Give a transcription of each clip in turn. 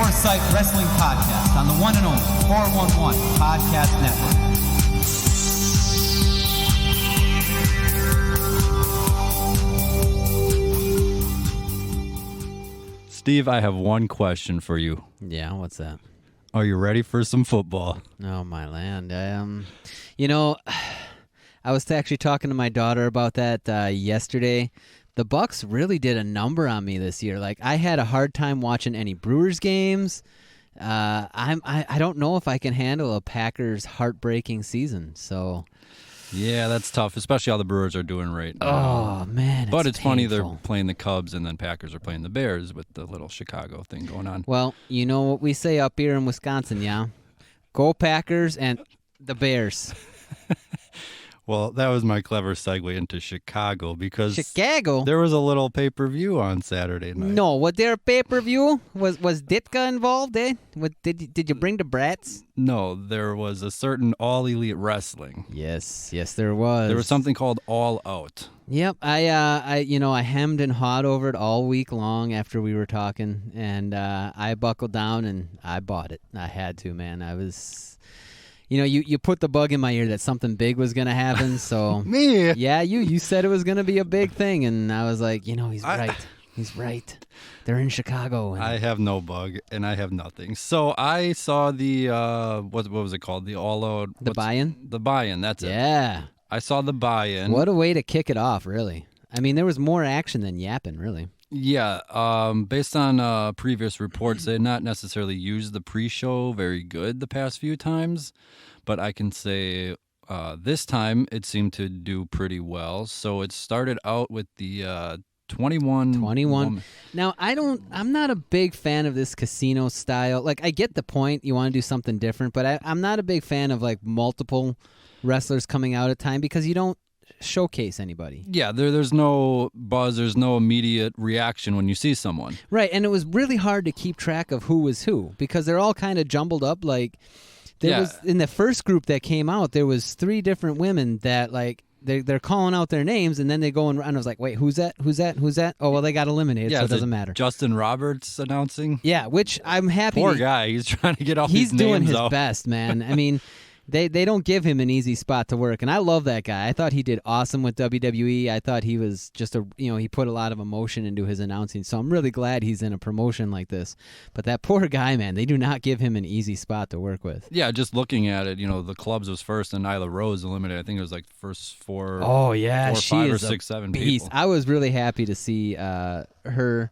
Foresight Wrestling Podcast on the one and only 411 Podcast Network. Steve, I have one question for you. Yeah, what's that? Are you ready for some football? Oh, my land. I was actually talking to my daughter about that yesterday. The Bucks really did a number on me this year. Like, I had a hard time watching any Brewers games. I don't know if I can handle a Packers heartbreaking season. So, yeah, that's tough, especially how the Brewers are doing right now. Oh man, but it's funny they're painful. playing the Cubs and then Packers are playing the Bears with the little Chicago thing going on. Well, you know what we say up here in Wisconsin, yeah? Go Packers and the Bears. Well, that was my clever segue into Chicago because Chicago? there was a little pay-per-view on Saturday night. No, was there a pay-per-view? Was Ditka involved, eh? Did you bring the brats? No, there was a certain All Elite Wrestling. Yes, there was. There was something called All Out. Yep, I hemmed and hawed over it all week long after we were talking, and I buckled down and I bought it. I had to, man. I was... You put the bug in my ear that something big was going to happen, so... Me? Yeah, you said it was going to be a big thing, and I was like, he's right. He's right. They're in Chicago. I have no bug, and I have nothing. So I saw the, what was it called? The All Out... The buy-in? The buy-in, that's it. Yeah. I saw the buy-in. What a way to kick it off, really. I mean, there was more action than yapping, really. Yeah, based on previous reports, they had not necessarily used the pre-show very good the past few times, but I can say this time it seemed to do pretty well. So it started out with the 21. Now, I'm not a big fan of this casino style. Like, I get the point. You want to do something different, but I'm not a big fan of, like, multiple wrestlers coming out at a time because you don't showcase anybody. Yeah, there's no buzz, there's no immediate reaction when you see someone. Right, and it was really hard to keep track of who was who because they're all kind of jumbled up. Like, there was in the first group that came out, there was 3 different women that, like, they're calling out their names, and then they go and I was like, wait, who's that? Oh, well, they got eliminated, so it doesn't matter. Justin Roberts announcing? Yeah, which I'm happy. Poor guy, he's trying to get all these names out. He's doing his best, man. I mean, they don't give him an easy spot to work, and I love that guy. I thought he did awesome with WWE. I thought he was just he put a lot of emotion into his announcing, so I'm really glad he's in a promotion like this. But that poor guy, man, they do not give him an easy spot to work with. Yeah, just looking at it, the clubs was first, and Nyla Rose eliminated. I think it was like the first 4. Oh yeah, 4, she 5 is or 6, 7 beast. people. I was really happy to see her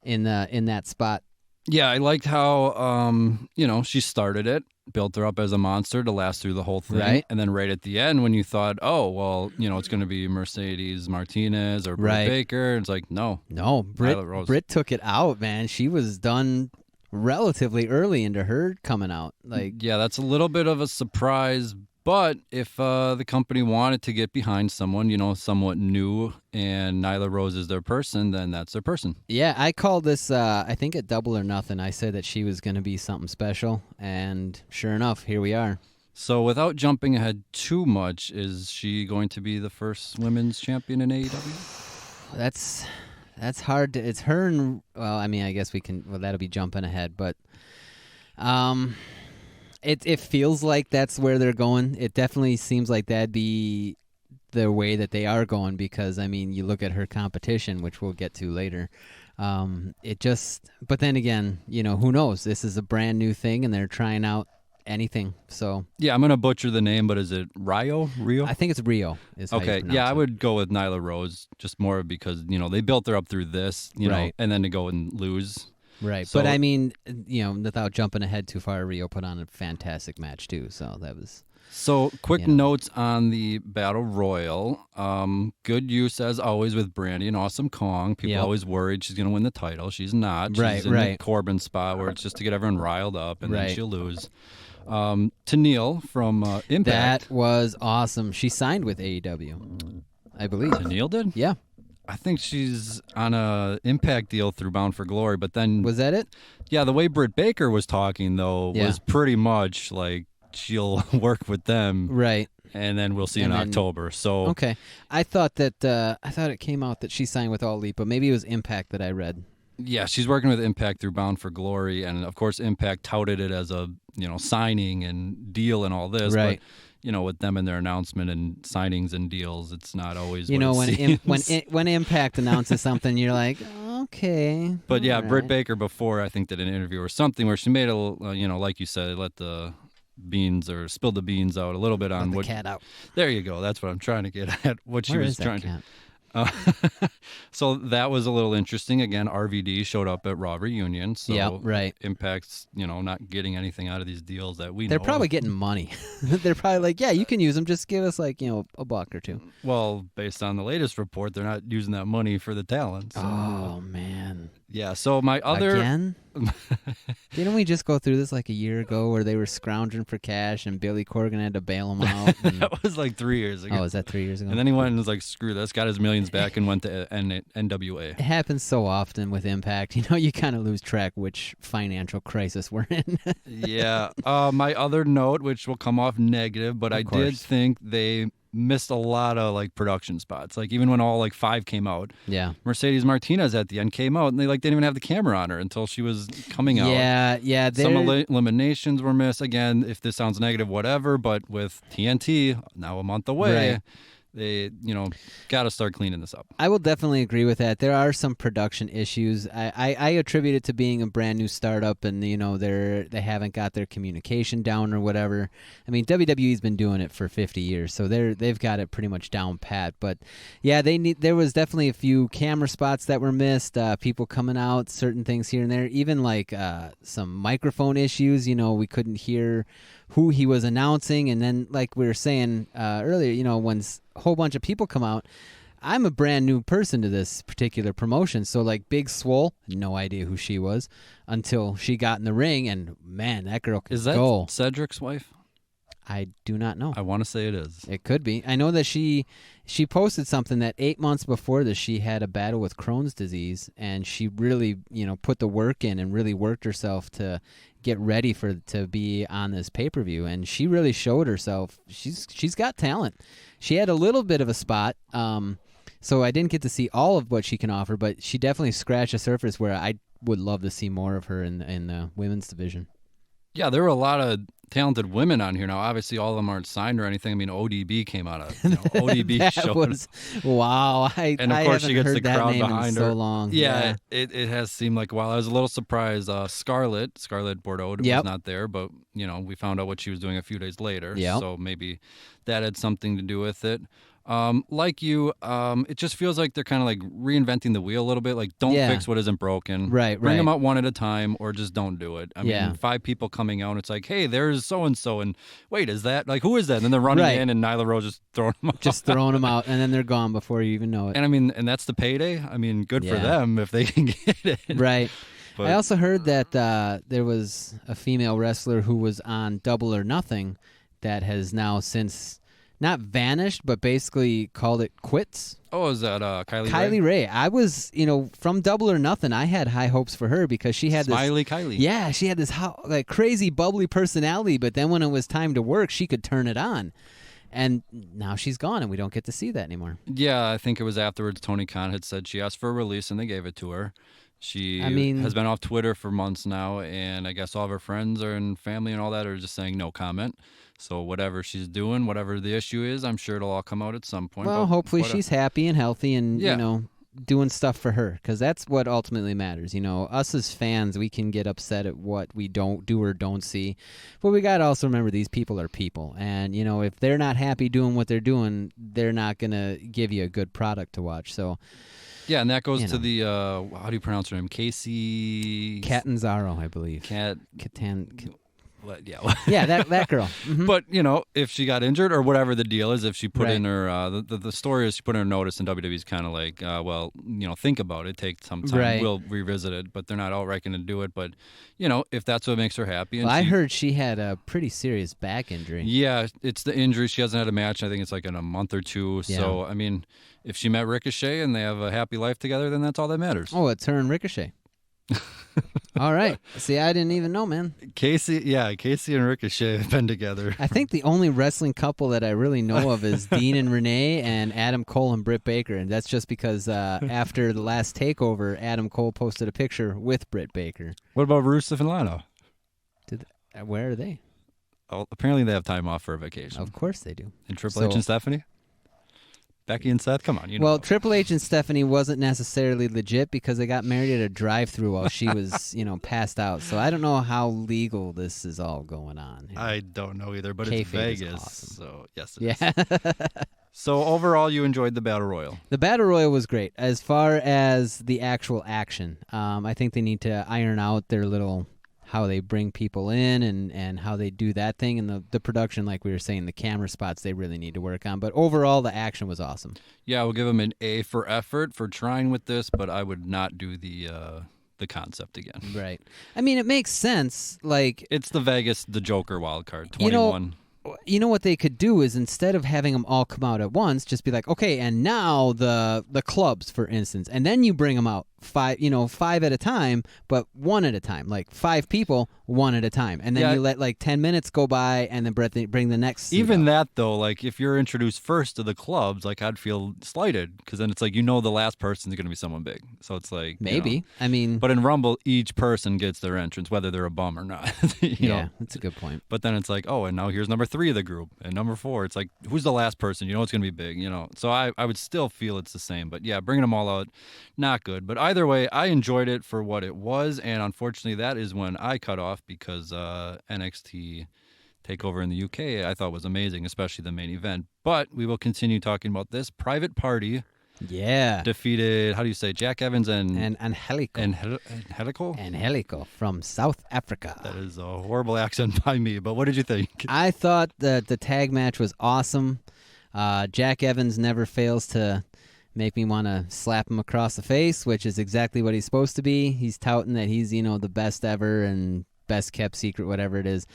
in that spot. Yeah, I liked how she started it, built her up as a monster to last through the whole thing. Right. And then right at the end when you thought, oh, well, it's going to be Mercedes Martinez or Britt Baker, it's like, no. No, Rose. Britt took it out, man. She was done relatively early into her coming out. Like, yeah, that's a little bit of a surprise. But if the company wanted to get behind someone, somewhat new, and Nyla Rose is their person, then that's their person. Yeah, I called this, I think at Double or Nothing. I said that she was going to be something special, and sure enough, here we are. So without jumping ahead too much, is she going to be the first women's champion in AEW? That's hard. It's her and, well, I mean, I guess that'll be jumping ahead, but... It feels like that's where they're going. It definitely seems like that'd be the way that they are going because, I mean, you look at her competition, which we'll get to later. But then again, who knows? This is a brand new thing, and they're trying out anything. So yeah, I'm going to butcher the name, but is it Rio? I think it's Rio. Okay, yeah, I would go with Nyla Rose just more because, they built her up through this, right. And then to go and lose. Right, so, but I mean, without jumping ahead too far, Rio put on a fantastic match too, so that was... So, quick notes on the Battle Royal. Good use, as always, with Brandy and Awesome Kong. People always worried she's going to win the title. She's not. She's in the Corbin spot where it's just to get everyone riled up, and then she'll lose. Tenille from Impact. That was awesome. She signed with AEW, I believe. Tenille did? Yeah. I think she's on a Impact deal through Bound for Glory, but then... Was that it? Yeah, the way Britt Baker was talking, though, was pretty much like she'll work with them. Right. And then we'll see in October. So okay. I thought it came out that she signed with All Elite, but maybe it was Impact that I read. Yeah, she's working with Impact through Bound for Glory, and of course Impact touted it as a signing and deal and all this, right. But with them and their announcement and signings and deals, it's not always when Impact announces something, you're like, okay. But yeah, right. Britt Baker before, I think, did an interview or something where she made a like you said, let the beans or spilled the beans out a little bit on let what the cat out. There you go. That's what I'm trying to get at. What she Where was is that trying cat? to. So that was a little interesting. Again, RVD showed up at Raw Reunion. So right. Impact's, not getting anything out of these deals that we know. They're probably getting money. They're probably like, yeah, you can use them. Just give us like, $1 or $2. Well, based on the latest report, they're not using that money for the talent. So. Oh, man. Yeah, so my other... Again? Didn't we just go through this like a year ago where they were scrounging for cash and Billy Corgan had to bail them out? That was like 3 years ago. Oh, was that 3 years ago? And then he went and was like, screw this, got his millions back and went to NWA. It happens so often with Impact. You kind of lose track which financial crisis we're in. Yeah. My other note, which will come off negative, but I did think they missed a lot of like production spots. Like even when all like 5 came out, Mercedes Martinez at the end came out and they didn't even have the camera on her until she was coming out. Yeah. Some eliminations were missed. Again, if this sounds negative, whatever. But with TNT now a month away. Right. They, got to start cleaning this up. I will definitely agree with that. There are some production issues. I attribute it to being a brand new startup, and they haven't got their communication down or whatever. I mean, WWE's been doing it for 50 years, so they've got it pretty much down pat. But yeah, there was definitely a few camera spots that were missed. People coming out, certain things here and there. Even like some microphone issues. We couldn't hear who he was announcing, and then like we were saying earlier, when a whole bunch of people come out, I'm a brand new person to this particular promotion, so like Big Swole, no idea who she was until she got in the ring, and man, that girl can go. Is that Cedric's wife? I do not know. I want to say it is. It could be. I know that she posted something that 8 months before this she had a battle with Crohn's disease, and she really put the work in and really worked herself to get ready to be on this pay-per-view, and she really showed herself. She's got talent. She had a little bit of a spot, so I didn't get to see all of what she can offer, but she definitely scratched the surface where I would love to see more of her in the women's division. Yeah, there were a lot of talented women on here. Now, obviously, all of them aren't signed or anything. I mean, ODB came out of ODB that showed. was wow. And of course, she gets the crowd behind her. So long. Yeah. It has seemed like a while. I was a little surprised. Scarlett Bordeaux was not there, but we found out what she was doing a few days later. Yep. So maybe that had something to do with it. Like you, it just feels like they're kind of like reinventing the wheel a little bit. Like, don't fix what isn't broken. Right. Bring them out one at a time, or just don't do it. I mean, 5 people coming out, and it's like, hey, there's so and so, and wait, is that like who is that? And then they're running in, and Nyla Rose just throwing them out. Just throwing them out, and then they're gone before you even know it. And I mean, and that's the payday. I mean, good for them if they can get it. Right. But I also heard that there was a female wrestler who was on Double or Nothing that has now since not vanished, but basically called it quits. Oh, is that Kylie Ray? Kylie Ray. I was, from Double or Nothing, I had high hopes for her because she had Smiley this... Kylie. Yeah, she had this like crazy, bubbly personality, but then when it was time to work, she could turn it on. And now she's gone, and we don't get to see that anymore. Yeah, I think it was afterwards Tony Khan had said she asked for a release, and they gave it to her. She has been off Twitter for months now, and I guess all of her friends and family and all that are just saying no comment. So whatever she's doing, whatever the issue is, I'm sure it'll all come out at some point. Well, hopefully she's happy and healthy and, doing stuff for her, because that's what ultimately matters. Us as fans, we can get upset at what we don't do or don't see, but we got to also remember these people are people, and if they're not happy doing what they're doing, they're not going to give you a good product to watch. So yeah, and that goes to the how do you pronounce her name? Casey Catanzaro, I believe. Yeah, that girl. Mm-hmm. But if she got injured or whatever the deal is, if she put in her the story is she put in her notice, and WWE's kind of like, think about it, take some time, right. We'll revisit it, but they're not outright going to do it. But if that's what makes her happy. And I heard she had a pretty serious back injury. Yeah, it's the injury. She hasn't had a match. I think it's like in a month or two. Yeah. So I mean, if she met Ricochet and they have a happy life together, then that's all that matters. Oh, it's her and Ricochet. All right. See, I didn't even know, man. Casey and Ricochet have been together. I think the only wrestling couple that I really know of is Dean and Renee and Adam Cole and Britt Baker, and that's just because after the last takeover, Adam Cole posted a picture with Britt Baker. What about Rusev and Lana? Where are they? Oh, apparently they have time off for a vacation. Of course they do. And Triple H and Stephanie? Becky and Seth? Come on. You know. Well, Triple H and Stephanie wasn't necessarily legit because they got married at a drive-thru while she was, passed out. So I don't know how legal this is all going on here. I don't know either, but it's Vegas. Awesome. So, yes, it is. So, overall, you enjoyed the Battle Royal? The Battle Royal was great. As far as the actual action, I think they need to iron out their little... how they bring people in and how they do that thing, and the production, like we were saying, the camera spots they really need to work on. But overall, the action was awesome. Yeah, we'll give them an A for effort for trying with this, but I would not do the concept again. Right. I mean, it makes sense. Like, it's the Vegas, the Joker wild card, 21. You know what they could do is, instead of having them all come out at once, just be like, okay, and now the clubs, for instance, and then you bring them out five at a time, but one at a time, like 5 people, one at a time, and then you let like 10 minutes go by, and then bring the next. Even that though, like if you're introduced first to the clubs, like I'd feel slighted because then it's like the last person's going to be someone big, so it's like maybe I mean, but in Rumble each person gets their entrance whether they're a bum or not. Yeah, that's a good point. But then it's like, oh, and now here's number 3 of the group and number 4. It's like, who's the last person? It's going to be big. So I would still feel it's the same, but yeah, bringing them all out, not good. But either way, I enjoyed it for what it was, and unfortunately that is when I cut off because NXT TakeOver in the UK I thought was amazing, especially the main event. But we will continue talking about this. Private Party defeated, how do you say, Jack Evans and Angelico. Angelico from South Africa. That is a horrible accent by me, but what did you think? I thought that the tag match was awesome. Jack Evans never fails to make me want to slap him across the face, which is exactly what he's supposed to be. He's touting that he's, the best ever and best kept secret, whatever it is.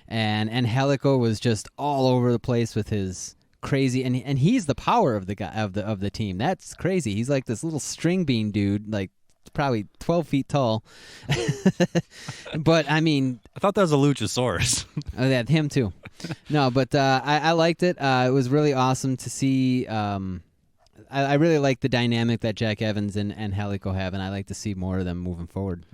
And Angelico was just all over the place with his crazy, and he's the power of the guy of the team. That's crazy. He's like this little string bean dude, like probably 12 feet tall. But I mean, I thought that was a Luchasaurus. Oh, yeah, him too. No, but I liked it. It was really awesome to see. I really like the dynamic that Jack Evans and Angelico have, and I like to see more of them moving forward.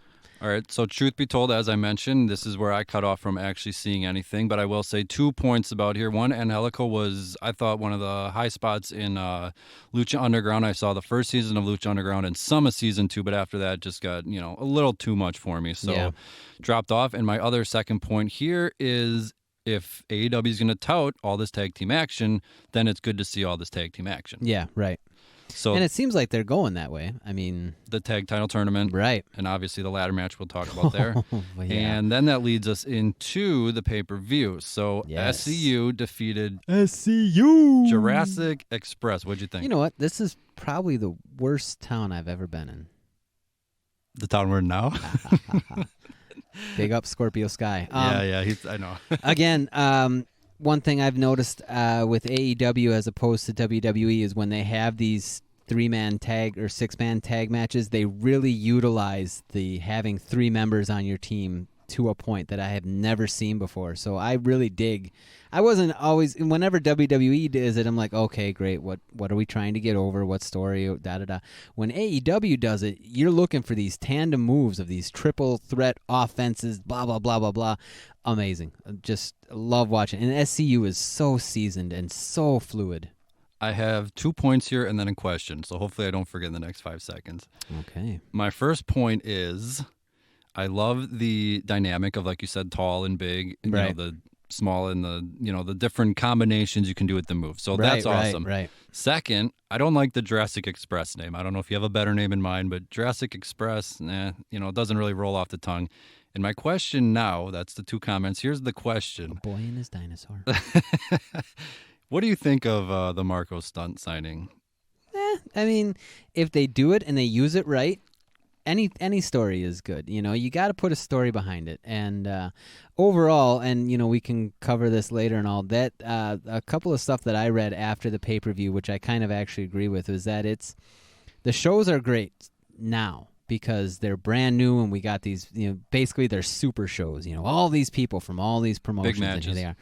All right, so truth be told, as I mentioned, this is where I cut off from actually seeing anything, but I will say 2 points about here. One, Angelico was, I thought, one of the high spots in Lucha Underground. I saw the first season of Lucha Underground and some of season 2, but after that just got, a little too much for me, so dropped off. And my other second point here is, if AEW is going to tout all this tag team action, then it's good to see all this tag team action. Yeah, right. So, and it seems like they're going that way. I mean, the tag title tournament, right? And obviously the ladder match we'll talk about there. Yeah. And then that leads us into the pay-per-view. So SCU defeated Jurassic Express. What'd you think? You know what? This is probably the worst town I've ever been in. The town we're in now? Big up Scorpio Sky. I know. Again, one thing I've noticed with AEW as opposed to WWE is when they have these 3-man tag or 6-man tag matches, they really utilize the having 3 members on your team to a point that I have never seen before. So I really dig. I wasn't always, whenever WWE does it, I'm like, okay, great. What are we trying to get over? What story? Da-da-da. When AEW does it, you're looking for these tandem moves of these triple threat offenses, blah, blah, blah, blah, blah. Amazing. Just love watching. And SCU is so seasoned and so fluid. I have 2 points here and then a question, so hopefully I don't forget in the next 5 seconds. Okay. My first point is, I love the dynamic of, like you said, tall and big, right. The small and the different combinations you can do with the move. So that's awesome. Right. Second, I don't like the Jurassic Express name. I don't know if you have a better name in mind, but Jurassic Express, it doesn't really roll off the tongue. And my question now, that's the 2 comments. Here's the question. A boy and his dinosaur. What do you think of the Marco Stunt signing? I mean, if they do it and they use it right, any story is good. You got to put a story behind it. And overall, and we can cover this later and all that, a couple of stuff that I read after the pay-per-view, which I kind of actually agree with, is that the shows are great now. because they're brand new and we got these, basically they're super shows, all these people from all these promotions. Big matches. And here they are.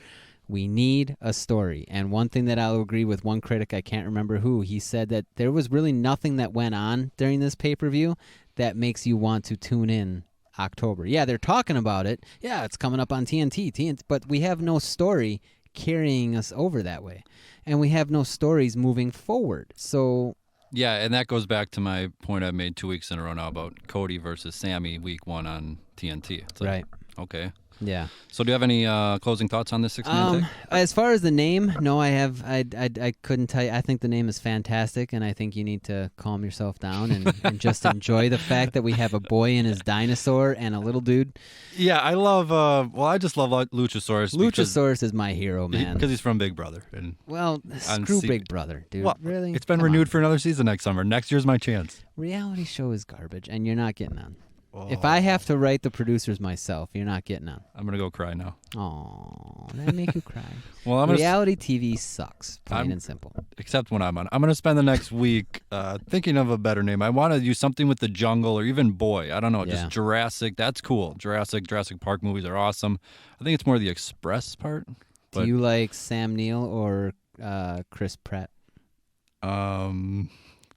We need a story. And one thing that I'll agree with one critic, I can't remember who, he said that there was really nothing that went on during this pay-per-view that makes you want to tune in October. Yeah, they're talking about it. Yeah, it's coming up on TNT, but we have no story carrying us over that way. And we have no stories moving forward. So... Yeah, and that goes back to my point I made 2 weeks in a row now about Cody versus Sammy week 1 on TNT. It's like, right. Okay. Yeah. So do you have any closing thoughts on this 6-man tag? As far as the name, no, I have. I couldn't tell you. I think the name is fantastic, and I think you need to calm yourself down and just enjoy the fact that we have a boy and his dinosaur and a little dude. Yeah, I love. I just love Luchasaurus. Luchasaurus is my hero, man. Because he's from Big Brother. And screw Big Brother, dude. Well, really? It's been renewed for another season next summer. Next year's my chance. Reality show is garbage, and you're not getting on. If I have to write the producers myself, you're not getting on. I'm gonna go cry now. Oh, that make you cry. Well, reality TV sucks, plain and simple. Except when I'm on. I'm gonna spend the next week thinking of a better name. I want to use something with the jungle or even boy. I don't know, just Jurassic. That's cool. Jurassic Park movies are awesome. I think it's more the Express part. Do you like Sam Neill or Chris Pratt?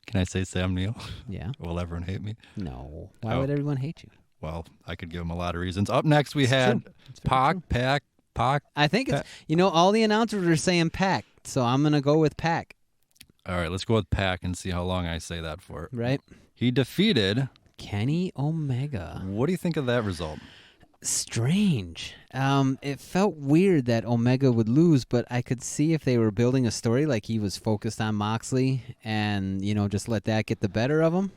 Can I say Sam Neill? Yeah. Will everyone hate me? No. Why would everyone hate you? Well, I could give them a lot of reasons. Up next, we had Pac. I think it's, all the announcers are saying Pac, so I'm going to go with Pac. All right, let's go with Pac and see how long I say that for. Right. He defeated Kenny Omega. What do you think of that result? Strange. It felt weird that Omega would lose, but I could see if they were building a story like he was focused on Moxley and, just let that get the better of him.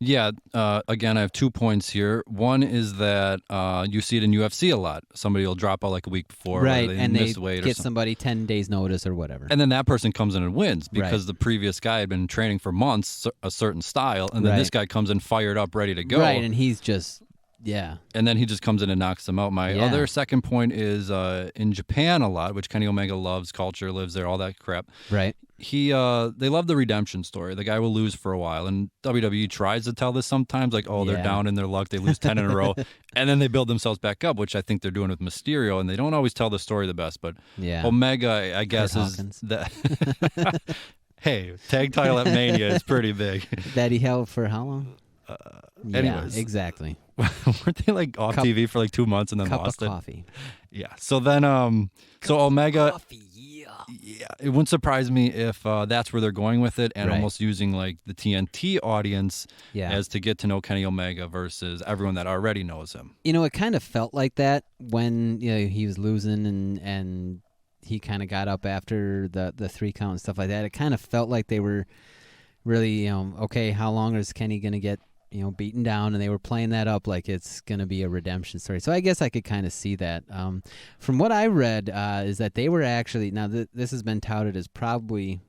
Yeah, again, I have 2 points here. One is that you see it in UFC a lot. Somebody will drop out like a week before. Right, and they weight get somebody 10 days notice or whatever. And then that person comes in and wins because the previous guy had been training for months, a certain style, and then this guy comes in fired up, ready to go. Right, and he's just... Yeah. And then he just comes in and knocks them out. My other second point is in Japan a lot, which Kenny Omega loves, culture, lives there, all that crap. Right. They love the redemption story. The guy will lose for a while. And WWE tries to tell this sometimes, like, they're down in their luck. They lose 10 in a row. And then they build themselves back up, which I think they're doing with Mysterio. And they don't always tell the story the best. But Omega, I guess, is that. Hey, tag title at Mania is pretty big. That he held for how long? Anyways. Exactly. Weren't they like off TV for like 2 months and then lost it? Cup of coffee. Yeah. So then, Omega. Coffee, yeah. It wouldn't surprise me if that's where they're going with it, and almost using like the TNT audience as to get to know Kenny Omega versus everyone that already knows him. It kind of felt like that when he was losing and he kind of got up after the 3 count and stuff like that. It kind of felt like they were really, okay, how long is Kenny going to get beaten down, and they were playing that up like it's going to be a redemption story. So I guess I could kind of see that. From what I read is that they were actually, now this has been touted as probably,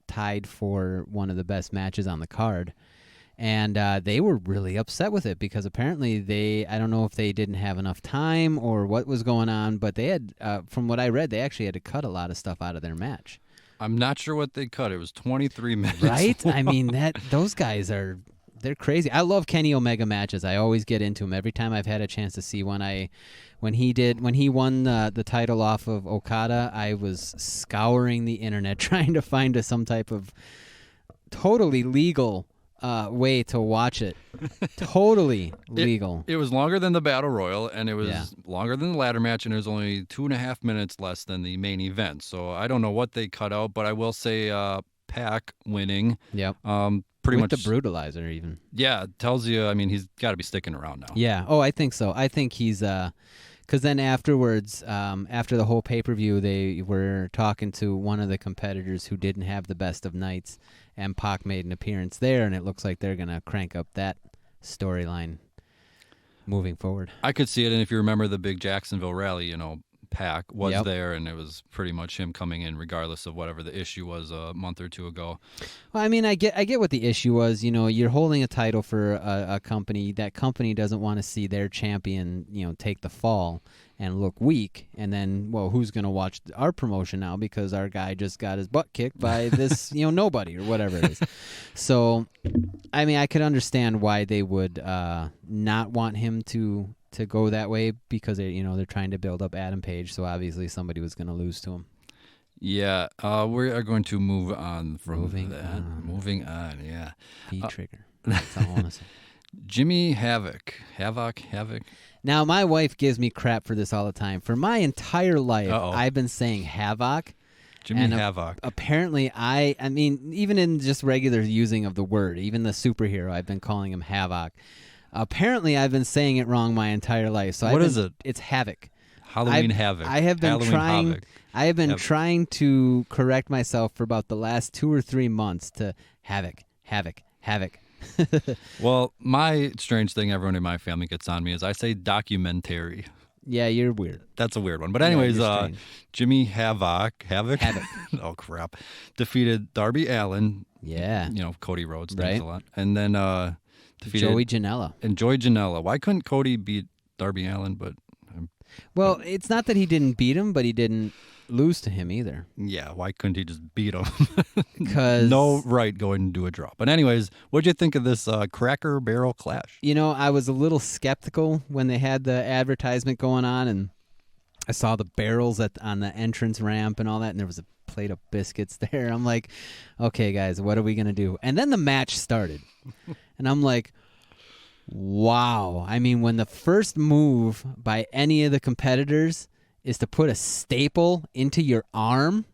tied for one of the best matches on the card. And they were really upset with it because apparently I don't know if they didn't have enough time or what was going on, but they had, from what I read, they actually had to cut a lot of stuff out of their match. I'm not sure what they cut. It was 23 minutes. Right? I mean, those guys they're crazy. I love Kenny Omega matches. I always get into them. Every time I've had a chance to see one, when he won the title off of Okada, I was scouring the internet trying to find some type of totally legal way to watch it. Totally legal. It was longer than the Battle Royal, and it was longer than the ladder match, and it was only 2.5 minutes less than the main event. So I don't know what they cut out, but I will say Pac winning. Yep. Pretty with much the brutalizer even. Yeah, it tells you, I mean, he's got to be sticking around now. Yeah. Oh, I think so. I think he's because then afterwards, after the whole pay-per-view, they were talking to one of the competitors who didn't have the best of nights, and Pac made an appearance there, and it looks like they're going to crank up that storyline moving forward. I could see it, and if you remember the big Jacksonville rally, pack was there, and it was pretty much him coming in regardless of whatever the issue was a month or two ago. Well, I mean, I get what the issue was. You're holding a title for a company. That company doesn't want to see their champion, take the fall and look weak. And then, well, who's going to watch our promotion now because our guy just got his butt kicked by this, nobody or whatever it is. So, I mean, I could understand why they would not want him to go that way because they're trying to build up Adam Page, so obviously somebody was going to lose to him. Yeah, we are going to move on from Moving that. Moving on, yeah. Trigger. That's all I want to say. Jimmy Havoc. Now, my wife gives me crap for this all the time. For my entire life, I've been saying Havoc. Jimmy Havoc. Apparently, I mean, even in just regular using of the word, even the superhero, I've been calling him Havoc. Apparently, I've been saying it wrong my entire life. So what is it? It's Havoc. Halloween Havoc. I have been Havoc. I have been trying to correct myself for about the last 2 or 3 months to Havoc. Well, my strange thing everyone in my family gets on me is I say documentary. Yeah, you're weird. That's a weird one. But anyways, Jimmy Havoc. Oh, crap. Defeated Darby Allin. Yeah. Cody Rhodes. Thanks a lot. And then defeated Joey Janela. And Joey Janela. Why couldn't Cody beat Darby Allin? But well, it's not that he didn't beat him, but he didn't lose to him either. Yeah, why couldn't he just beat him? Because no right going to do a draw. But anyways, what'd you think of this Cracker Barrel clash? I was a little skeptical when they had the advertisement going on, and I saw the barrels on the entrance ramp and all that, and there was a plate of biscuits there. I'm like, okay, guys, what are we gonna do? And then the match started, and I'm like, wow. I mean, when the first move by any of the competitors is to put a staple into your arm.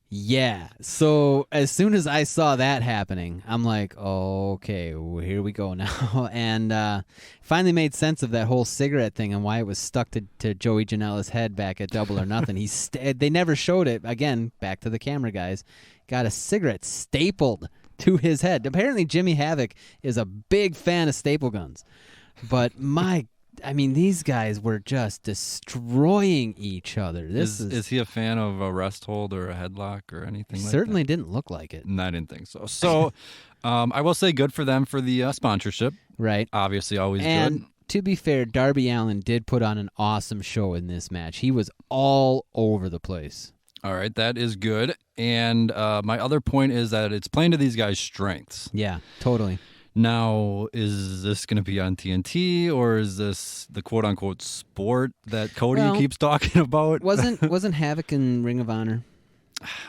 Yeah. So as soon as I saw that happening, I'm like, oh, okay, well, here we go now. And finally made sense of that whole cigarette thing and why it was stuck to Joey Janela's head back at Double or Nothing. They never showed it. Again, back to the camera guys. Got a cigarette stapled to his head. Apparently Jimmy Havoc is a big fan of staple guns. But these guys were just destroying each other. Is he a fan of a rest hold or a headlock or anything like that? Certainly didn't look like it. No, I didn't think so. So I will say good for them for the sponsorship. Right. Obviously always and good. To be fair, Darby Allin did put on an awesome show in this match. He was all over the place. All right, that is good. And my other point is that it's playing to these guys' strengths. Yeah, totally. Now, is this going to be on TNT, or is this the quote-unquote sport that Cody keeps talking about? Wasn't Havoc in Ring of Honor?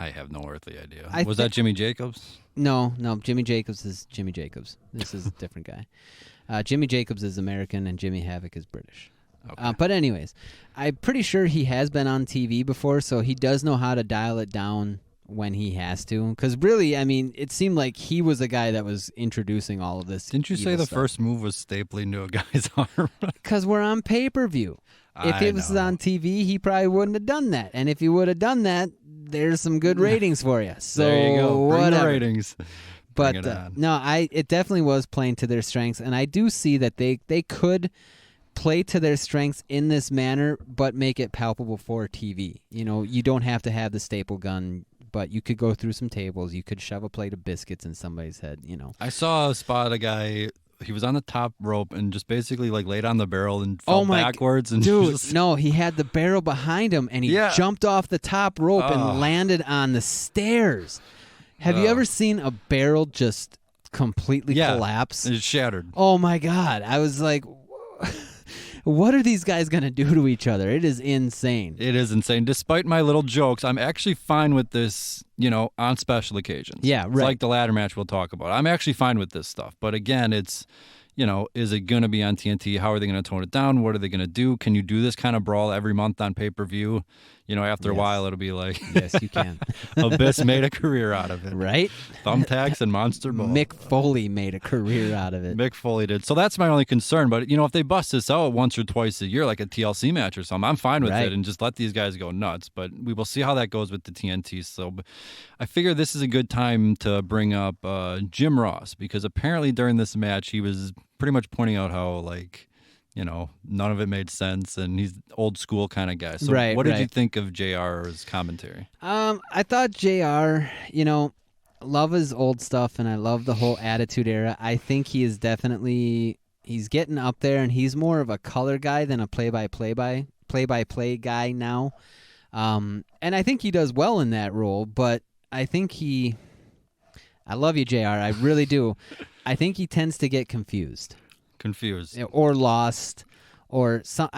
I have no earthly idea. Was that Jimmy Jacobs? No, Jimmy Jacobs is Jimmy Jacobs. This is a different guy. Jimmy Jacobs is American, and Jimmy Havoc is British. Okay. But anyways, I'm pretty sure he has been on TV before, so he does know how to dial it down when he has to. Because really, I mean, it seemed like he was the guy that was introducing all of this. Didn't you say the first move was stapling to a guy's arm? Because we're on pay-per-view. If it was on TV, he probably wouldn't have done that. And if he would have done that, there's some good ratings for you. So there you go. Bring whatever. The ratings. But it definitely was playing to their strengths. And I do see that they could play to their strengths in this manner, but make it palpable for TV. You don't have to have the staple gun, but you could go through some tables. You could shove a plate of biscuits in somebody's head. I saw a spot, a guy, he was on the top rope and just basically laid on the barrel and fell backwards. And no, he had the barrel behind him and he jumped off the top rope and landed on the stairs. Have you ever seen a barrel just completely collapse? It shattered. Oh my God. I was like, what are these guys going to do to each other? It is insane. It is insane. Despite my little jokes, I'm actually fine with this, on special occasions. Yeah, right. It's like the ladder match we'll talk about. I'm actually fine with this stuff. But again, it's, is it going to be on TNT? How are they going to tone it down? What are they going to do? Can you do this kind of brawl every month on pay-per-view? After a while, it'll be like... Yes, you can. Abyss made a career out of it. Right? Thumbtacks and Monster Ball. Mick Foley made a career out of it. Mick Foley did. So that's my only concern. But, if they bust this out once or twice a year, like a TLC match or something, I'm fine with it and just let these guys go nuts. But we will see how that goes with the TNT. So I figure this is a good time to bring up Jim Ross, because apparently during this match, he was pretty much pointing out how, none of it made sense, and he's old school kind of guy. So what did you think of JR's commentary? I thought JR, love his old stuff, and I love the whole Attitude Era. I think he is definitely, he's getting up there, and he's more of a color guy than a play-by-play guy now. And I think he does well in that role, but I think I love you, JR, I really do. I think he tends to get confused. Or lost. Or some.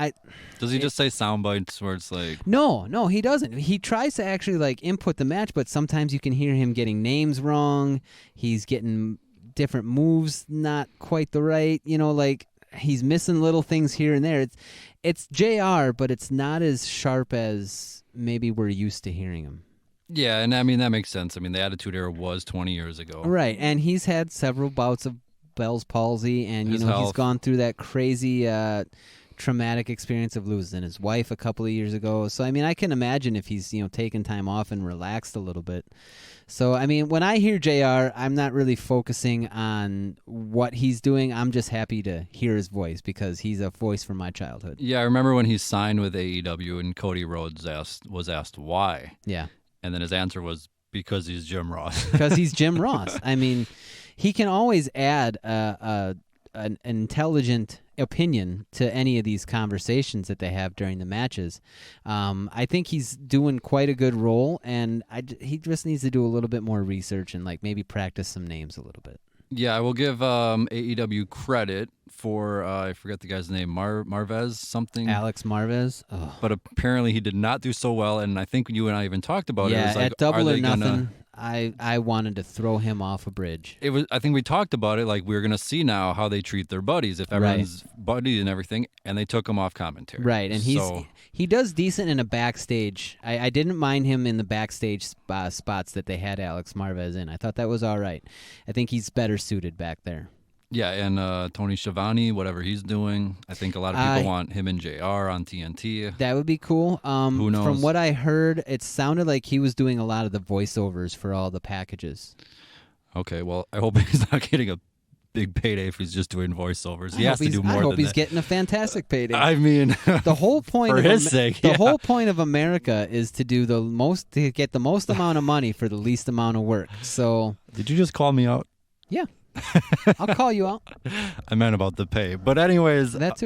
Does he just say sound bites where it's like? No, he doesn't. He tries to actually input the match, but sometimes you can hear him getting names wrong. He's getting different moves not quite the right. He's missing little things here and there. It's JR, but it's not as sharp as maybe we're used to hearing him. Yeah, and I mean that makes sense. I mean the Attitude Era was 20 years ago. Right, and he's had several bouts of Bell's palsy, and he's gone through that crazy traumatic experience of losing his wife a couple of years ago. So I mean, I can imagine if he's taken time off and relaxed a little bit. So I mean, when I hear JR, I'm not really focusing on what he's doing. I'm just happy to hear his voice because he's a voice from my childhood. Yeah, I remember when he signed with AEW and Cody Rhodes was asked why. Yeah, and then his answer was because he's Jim Ross. Because he's Jim Ross. I mean, he can always add an intelligent opinion to any of these conversations that they have during the matches. I think he's doing quite a good role, and he just needs to do a little bit more research and maybe practice some names a little bit. Yeah, I will give AEW credit for, I forget the guy's name, Marvez something? Alex Marvez. Oh. But apparently he did not do so well, and I think you and I even talked about it. Yeah, It was like, at Double are or they Nothing, I wanted to throw him off a bridge. I think we talked about it, we're going to see now how they treat their buddies, if everyone's buddies and everything, and they took him off commentary. Right, and he does decent in a backstage. I didn't mind him in the backstage spots that they had Alex Marvez in. I thought that was all right. I think he's better suited back there. Yeah, and Tony Schiavone, whatever he's doing, I think a lot of people want him and JR on TNT. That would be cool. Who knows? From what I heard, it sounded like he was doing a lot of the voiceovers for all the packages. Okay, well, I hope he's not getting a big payday if he's just doing voiceovers. He has to do more than that. I hope he's getting a fantastic payday. I mean, the whole point for his sake, the whole point of America is to do to get the most amount of money for the least amount of work. So, did you just call me out? Yeah. I'll call you out. I meant about the pay. But anyways. That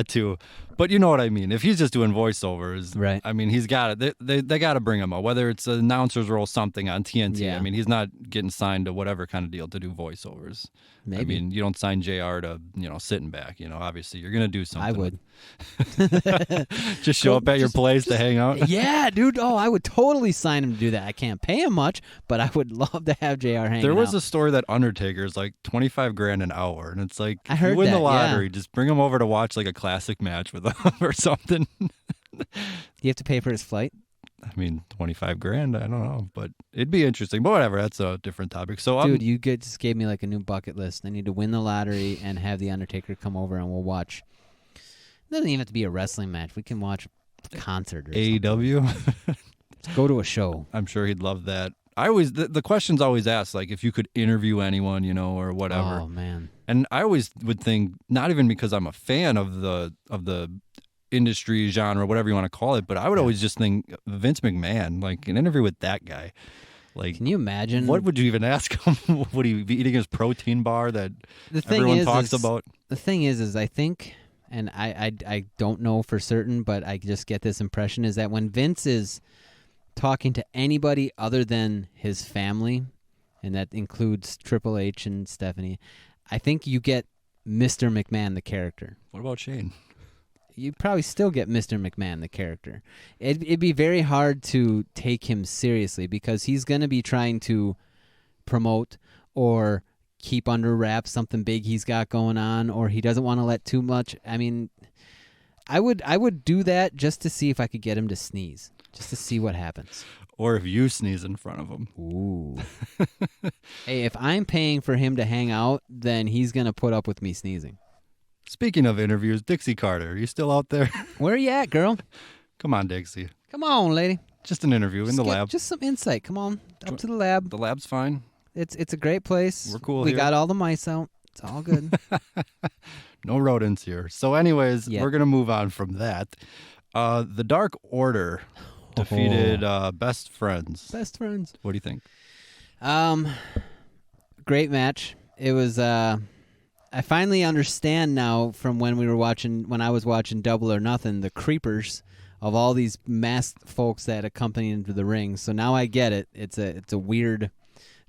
too. But you know what I mean. If he's just doing voiceovers, right. I mean, he's got it. They got to bring him up, whether it's an announcer's role, something on TNT. Yeah. I mean, he's not getting signed to whatever kind of deal to do voiceovers. Maybe. I mean, you don't sign JR to, sitting back. Obviously, you're going to do something. I would. Just show up at your place to hang out? Yeah, dude. Oh, I would totally sign him to do that. I can't pay him much, but I would love to have JR hang out. There was a story that Undertaker's $25,000 an hour, and it's like, I heard you win that, the lottery, yeah. Just bring him over to watch a classic match with him or something. Do you have to pay for his flight? I mean, $25,000. I don't know, but it'd be interesting. But whatever, that's a different topic. So, dude, you just gave me a new bucket list. I need to win the lottery and have the Undertaker come over, and we'll watch. It doesn't even have to be a wrestling match. We can watch a concert or AEW. Let's go to a show. I'm sure he'd love that. The question's always asked, if you could interview anyone, or whatever. Oh man. And I always would think, not even because I'm a fan of the industry genre, whatever you want to call it, but I would always just think Vince McMahon, an interview with that guy. Can you imagine? What would you even ask him? Would he be eating his protein bar that everyone talks about? The thing is I think, and I don't know for certain, but I just get this impression, is that when Vince is talking to anybody other than his family, and that includes Triple H and Stephanie, I think you get Mr. McMahon, the character. What about Shane? You'd probably still get Mr. McMahon, the character. It'd be very hard to take him seriously because he's going to be trying to promote or keep under wraps something big he's got going on, or he doesn't want to let too much. I mean, I would do that just to see if I could get him to sneeze, just to see what happens. Or if you sneeze in front of him. Ooh. Hey, if I'm paying for him to hang out, then he's going to put up with me sneezing. Speaking of interviews, Dixie Carter, are you still out there? Where are you at, girl? Come on, Dixie. Come on, lady. Just an interview in the lab. Just some insight. Come on, up to the lab. The lab's fine. It's a great place. We're cool We here. got all the mice out. It's all good. No rodents here. So anyways, we're going to move on from that. The Dark Order defeated Best Friends. Best Friends. What do you think? Great match. It was I finally understand now from when I was watching Double or Nothing, the creepers of all these masked folks that accompany into the ring. So now I get it. It's a weird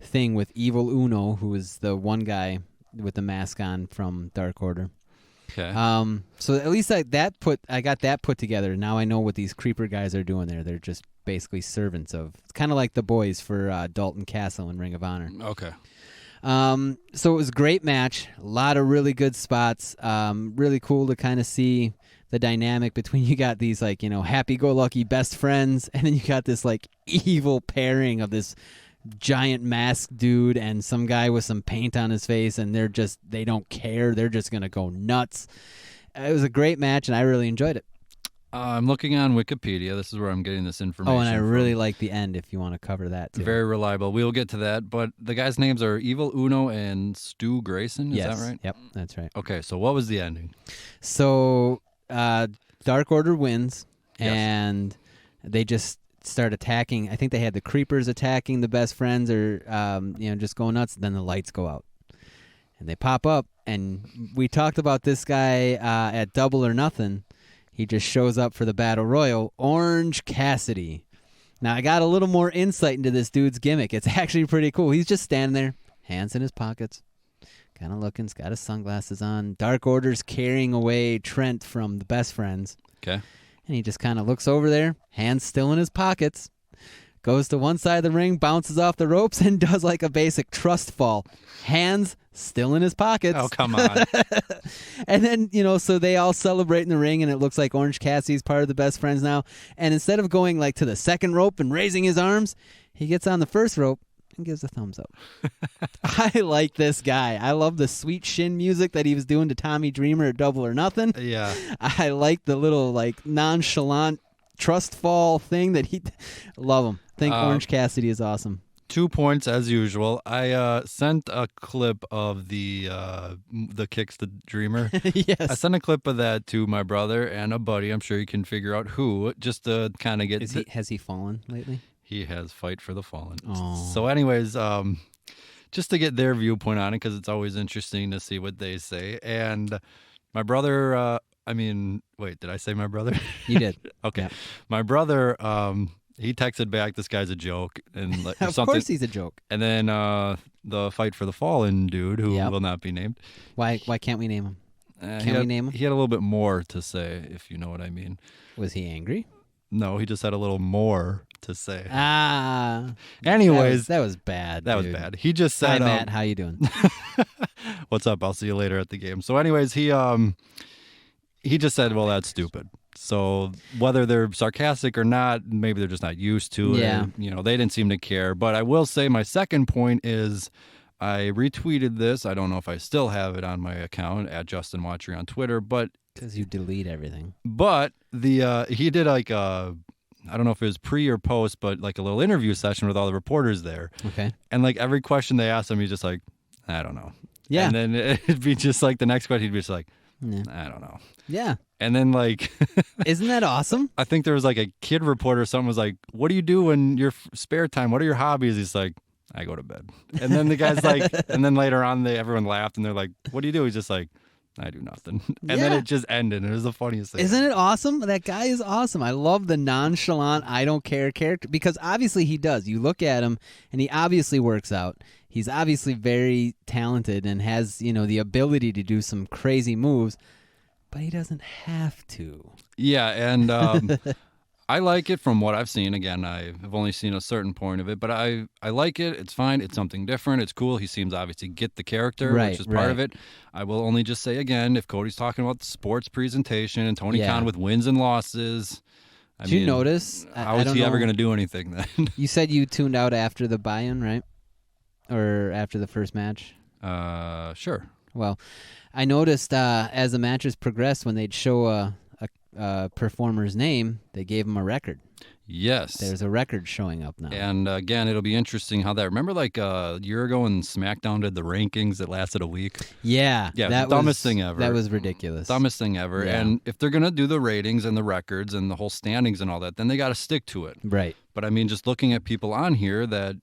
thing with Evil Uno, who is the one guy with the mask on from Dark Order. Okay. So at least I got that put together. Now I know what these creeper guys are doing there. They're just basically servants of. It's kind of like the boys for Dalton Castle in Ring of Honor. Okay. So it was a great match. A lot of really good spots. Really cool to kind of see the dynamic between you got these like, happy-go-lucky best friends, and then you got this like evil pairing of this giant masked dude and some guy with some paint on his face, and they don't care. They're just going to go nuts. It was a great match, and I really enjoyed it. I'm looking on Wikipedia. This is where I'm getting this information. Oh, and I really like the end if you want to cover that, too. Very reliable. We will get to that, but the guys' names are Evil Uno and Stu Grayson. Is that right? Yep, that's right. Okay, so what was the ending? So Dark Order wins, Yes. and they just start attacking. I think they had the creepers attacking the best friends or, just going nuts. Then the lights go out, and they pop up. And we talked about this guy at Double or Nothing. He just shows up for the Battle Royal, Orange Cassidy. Now, I got a little more insight into this dude's gimmick. It's actually pretty cool. He's just standing there, hands in his pockets, kind of looking. He's got his sunglasses on. Dark Order's carrying away Trent from the best friends. Okay. And he just kind of looks over there, hands still in his pockets, goes to one side of the ring, bounces off the ropes, and does like a basic trust fall. Hands still in his pockets. Oh, come on. And then, so they all celebrate in the ring, and it looks like Orange Cassidy's part of the best friends now. And instead of going like to the second rope and raising his arms, he gets on the first rope and gives a thumbs up. I like this guy. I love the sweet shin music that he was doing to Tommy Dreamer at Double or Nothing. Yeah. I like the little like nonchalant trust fall thing that he love him. I think Orange Cassidy is awesome. 2 points as usual. I sent a clip of the kicks to Dreamer. Yes. I sent a clip of that to my brother and a buddy. I'm sure you can figure out who, just to kind of get. Has he fallen lately? He has Fight for the Fallen. Oh. So anyways, just to get their viewpoint on it, because it's always interesting to see what they say. And my brother, wait, did I say my brother? You did. Okay. Yeah. My brother, he texted back, this guy's a joke. And like, of course he's a joke. And then the Fight for the Fallen dude, who will not be named. Why can't we name him? Can we name him? He had a little bit more to say, if you know what I mean. Was he angry? No, he just had a little more to say. Anyways, that was bad. That was bad. He just said, "Hi Matt, how you doing?" What's up? I'll see you later at the game. So, anyways, he just said, "Well, that's stupid." So whether they're sarcastic or not, maybe they're just not used to it. Yeah. They didn't seem to care. But I will say my second point is I retweeted this. I don't know if I still have it on my account at Justin Watry on Twitter, but because you delete everything. But he did like I don't know if it was pre or post, but like a little interview session with all the reporters there. Okay. And like every question they asked him, he's just like, I don't know. Yeah. And then it'd be just like the next question, he'd be just like, I don't know. Yeah. And then like, isn't that awesome? I think there was like a kid reporter. Someone was like, "What do you do in your spare time? What are your hobbies?" He's like, "I go to bed." And then the guy's like, and then later on, everyone laughed and they're like, "What do you do?" He's just like, "I do nothing." And then it just ended. It was the funniest thing. Isn't it awesome? That guy is awesome. I love the nonchalant, I don't care character because obviously he does. You look at him and he obviously works out. He's obviously very talented and has, the ability to do some crazy moves, but he doesn't have to. Yeah, and I like it from what I've seen. Again, I've only seen a certain point of it, but I like it. It's fine. It's something different. It's cool. He seems obviously get the character, which is part of it. I will only just say again, if Cody's talking about the sports presentation and Tony Khan with wins and losses, Did you notice? How is he ever going to do anything then? You said you tuned out after the buy-in, right? Or after the first match? Sure. Well, I noticed as the matches progressed, when they'd show a performer's name, they gave him a record. Yes. There's a record showing up now. And again, it'll be interesting how that. Remember, like a year ago when SmackDown did the rankings that lasted a week? Yeah. Yeah, dumbest thing ever. That was ridiculous. Dumbest thing ever. Yeah. And if they're going to do the ratings and the records and the whole standings and all that, then they got to stick to it. Right. But I mean, just looking at people on here that,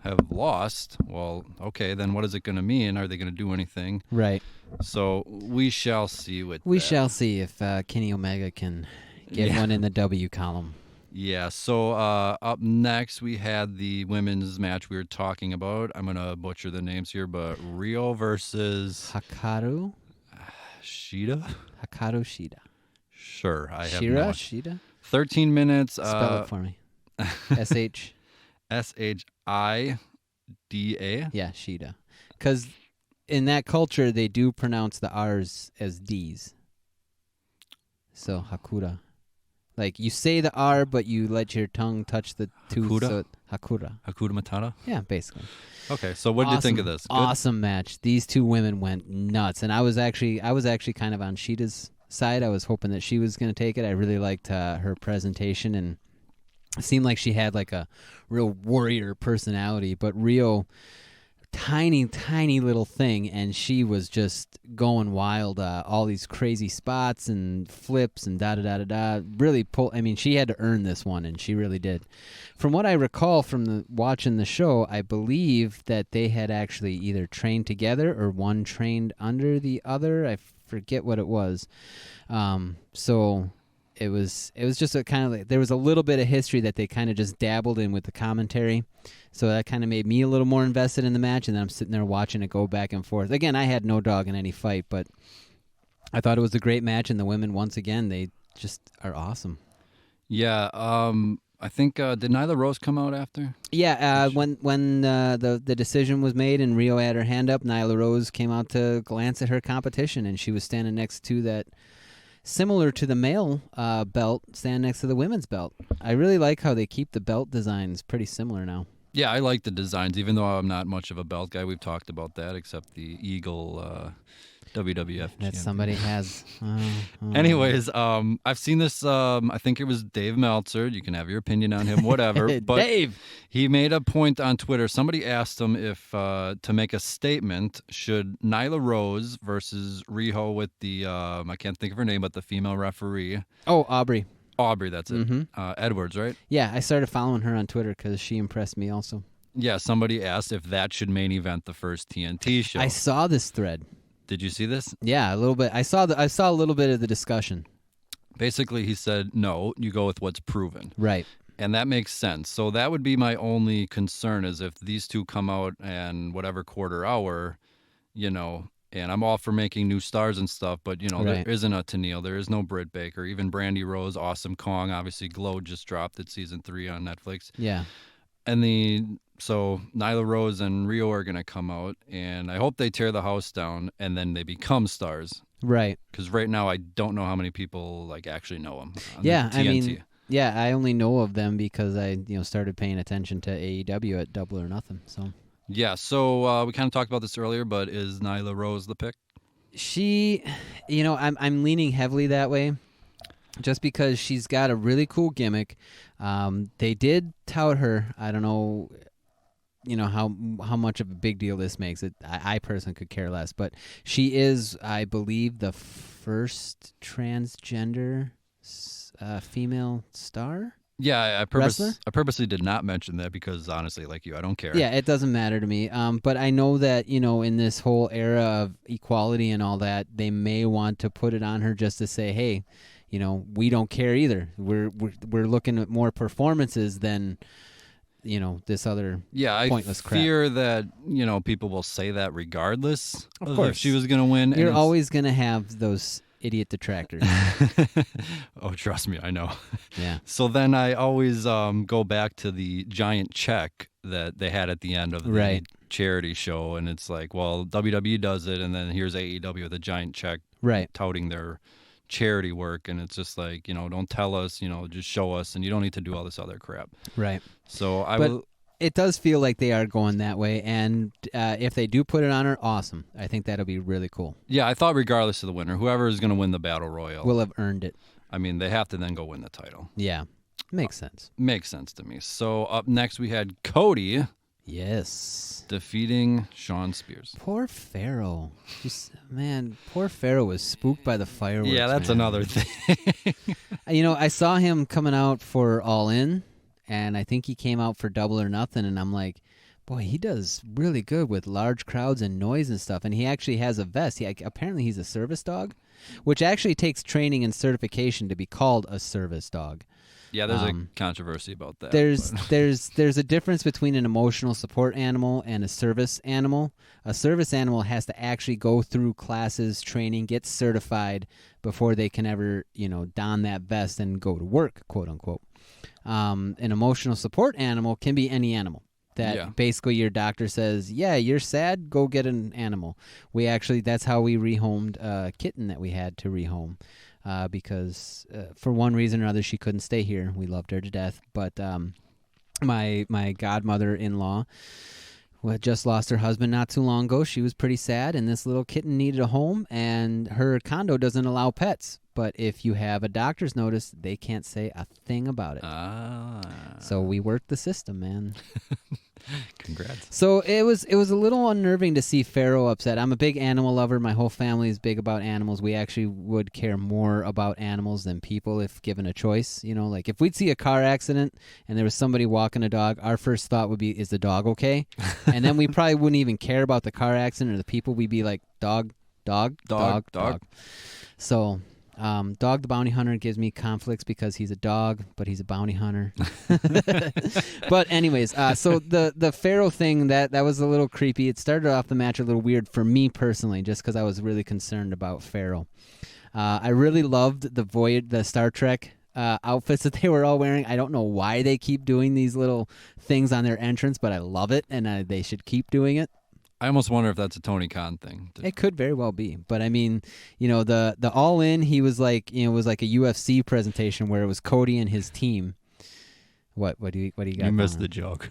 have lost, well, okay, then what is it going to mean? Are they going to do anything? Right. So we shall see We shall see if Kenny Omega can get one in the W column. Yeah, so up next we had the women's match we were talking about. I'm going to butcher the names here, but Rio versus... Hikaru Shida? Hikaru Shida. Sure, I have Shira? Shida? 13 minutes. Spell it for me. S-H... S-H-I-D-A? Yeah, Shida. Because in that culture, they do pronounce the R's as D's. So, Hakura. Like, you say the R, but you let your tongue touch the tooth. Hakura? So Hakura. Hakura Matata? Yeah, basically. Okay, so what did you think of this? Good? Awesome match. These two women went nuts, and I was actually kind of on Shida's side. I was hoping that she was going to take it. I really liked her presentation, and it seemed like she had like a real warrior personality. But Rio, tiny little thing, and she was just going wild. All these crazy spots and flips and da. Really she had to earn this one, and she really did. From what I recall from watching the show, I believe that they had actually either trained together or one trained under the other. I forget what it was. So it was just a kind of like, there was a little bit of history that they kind of just dabbled in with the commentary. So that kind of made me a little more invested in the match, and then I'm sitting there watching it go back and forth. Again, I had no dog in any fight, but I thought it was a great match, and the women, once again, they just are awesome. Yeah, I think, did Nyla Rose come out after? Yeah, when the decision was made and Rio had her hand up, Nyla Rose came out to glance at her competition, and she was standing next to that, similar to the male belt, standing next to the women's belt. I really like how they keep the belt designs pretty similar now. Yeah, I like the designs, even though I'm not much of a belt guy. We've talked about that, except the Eagle WWF that champion. Somebody has. Anyways, I've seen this. I think it was Dave Meltzer. You can have your opinion on him, whatever. But Dave! He made a point on Twitter. Somebody asked him if to make a statement, should Nyla Rose versus Riho with the, I can't think of her name, but the female referee. Oh, Aubrey. Aubrey, that's it. Mm-hmm. Edwards, right? Yeah, I started following her on Twitter because she impressed me also. Yeah, somebody asked if that should main event the first TNT show. I saw this thread. Did you see this? Yeah, a little bit. I saw a little bit of the discussion. Basically, he said, no, you go with what's proven. Right. And that makes sense. So that would be my only concern, is if these two come out and whatever quarter hour, and I'm all for making new stars and stuff, but, right. There isn't a Tenille. There is no Britt Baker. Even Brandy Rose, Awesome Kong, obviously Glow just dropped at season 3 on Netflix. Yeah. And so Nyla Rose and Rio are going to come out, and I hope they tear the house down and then they become stars. Right. Because right now I don't know how many people actually know them. Yeah, I mean, I only know of them because I started paying attention to AEW at Double or Nothing. So. Yeah, so we kind of talked about this earlier, but is Nyla Rose the pick? She, I'm leaning heavily that way, just because she's got a really cool gimmick. They did tout her. I don't know, how much of a big deal this makes it. I personally could care less, but she is, I believe, the first transgender female star. Yeah, I purposely did not mention that because, honestly, like you, I don't care. Yeah, it doesn't matter to me. But I know that, in this whole era of equality and all that, they may want to put it on her just to say, hey, we don't care either. We're looking at more performances than, this other pointless crap. I fear that, people will say that regardless of course. If she was going to win. You're always going to have those idiot detractors. Oh, trust me, I know. Yeah. So then I always go back to the giant check that they had at the end of the charity show, and it's like, well, WWE does it, and then here's AEW with a giant check, touting their charity work, and it's just like, don't tell us, just show us, and you don't need to do all this other crap. Right. So it does feel like they are going that way, and if they do put it on her, awesome. I think that'll be really cool. Yeah, I thought regardless of the winner, whoever is going to win the Battle Royal will have earned it. I mean, they have to then go win the title. Yeah. Makes sense. Makes sense to me. So up next we had Cody. Yes. Defeating Shawn Spears. Poor Pharaoh. Poor Pharaoh was spooked by the fireworks. Yeah, that's another thing. I saw him coming out for All In, and I think he came out for Double or Nothing, and I'm like, boy, he does really good with large crowds and noise and stuff, and he actually has a vest. Apparently he's a service dog, which actually takes training and certification to be called a service dog. Yeah, there's a controversy about that. There's a difference between an emotional support animal and a service animal. A service animal has to actually go through classes, training, get certified before they can ever, don that vest and go to work, quote unquote. An emotional support animal can be any animal. Basically your doctor says, yeah, you're sad, go get an animal. That's how we rehomed a kitten that we had to rehome. Because for one reason or other, she couldn't stay here. We loved her to death. But my godmother-in-law who had just lost her husband not too long ago, she was pretty sad, and this little kitten needed a home, and her condo doesn't allow pets. But if you have a doctor's notice, they can't say a thing about it. So we worked the system, man. Congrats. So it was a little unnerving to see Pharaoh upset. I'm a big animal lover. My whole family is big about animals. We actually would care more about animals than people if given a choice. Like if we'd see a car accident and there was somebody walking a dog, our first thought would be, is the dog okay? And then we probably wouldn't even care about the car accident or the people. We'd be like, dog. So... Dog the Bounty Hunter gives me conflicts because he's a dog, but he's a bounty hunter. But anyways, so the Pharaoh thing, that was a little creepy. It started off the match a little weird for me personally, just because I was really concerned about Pharaoh. I really loved the Star Trek outfits that they were all wearing. I don't know why they keep doing these little things on their entrance, but I love it, and they should keep doing it. I almost wonder if that's a Tony Khan thing. It could very well be, but I mean, the All In, he was like, it was like a UFC presentation where it was Cody and his team. What do you got? You missed the joke.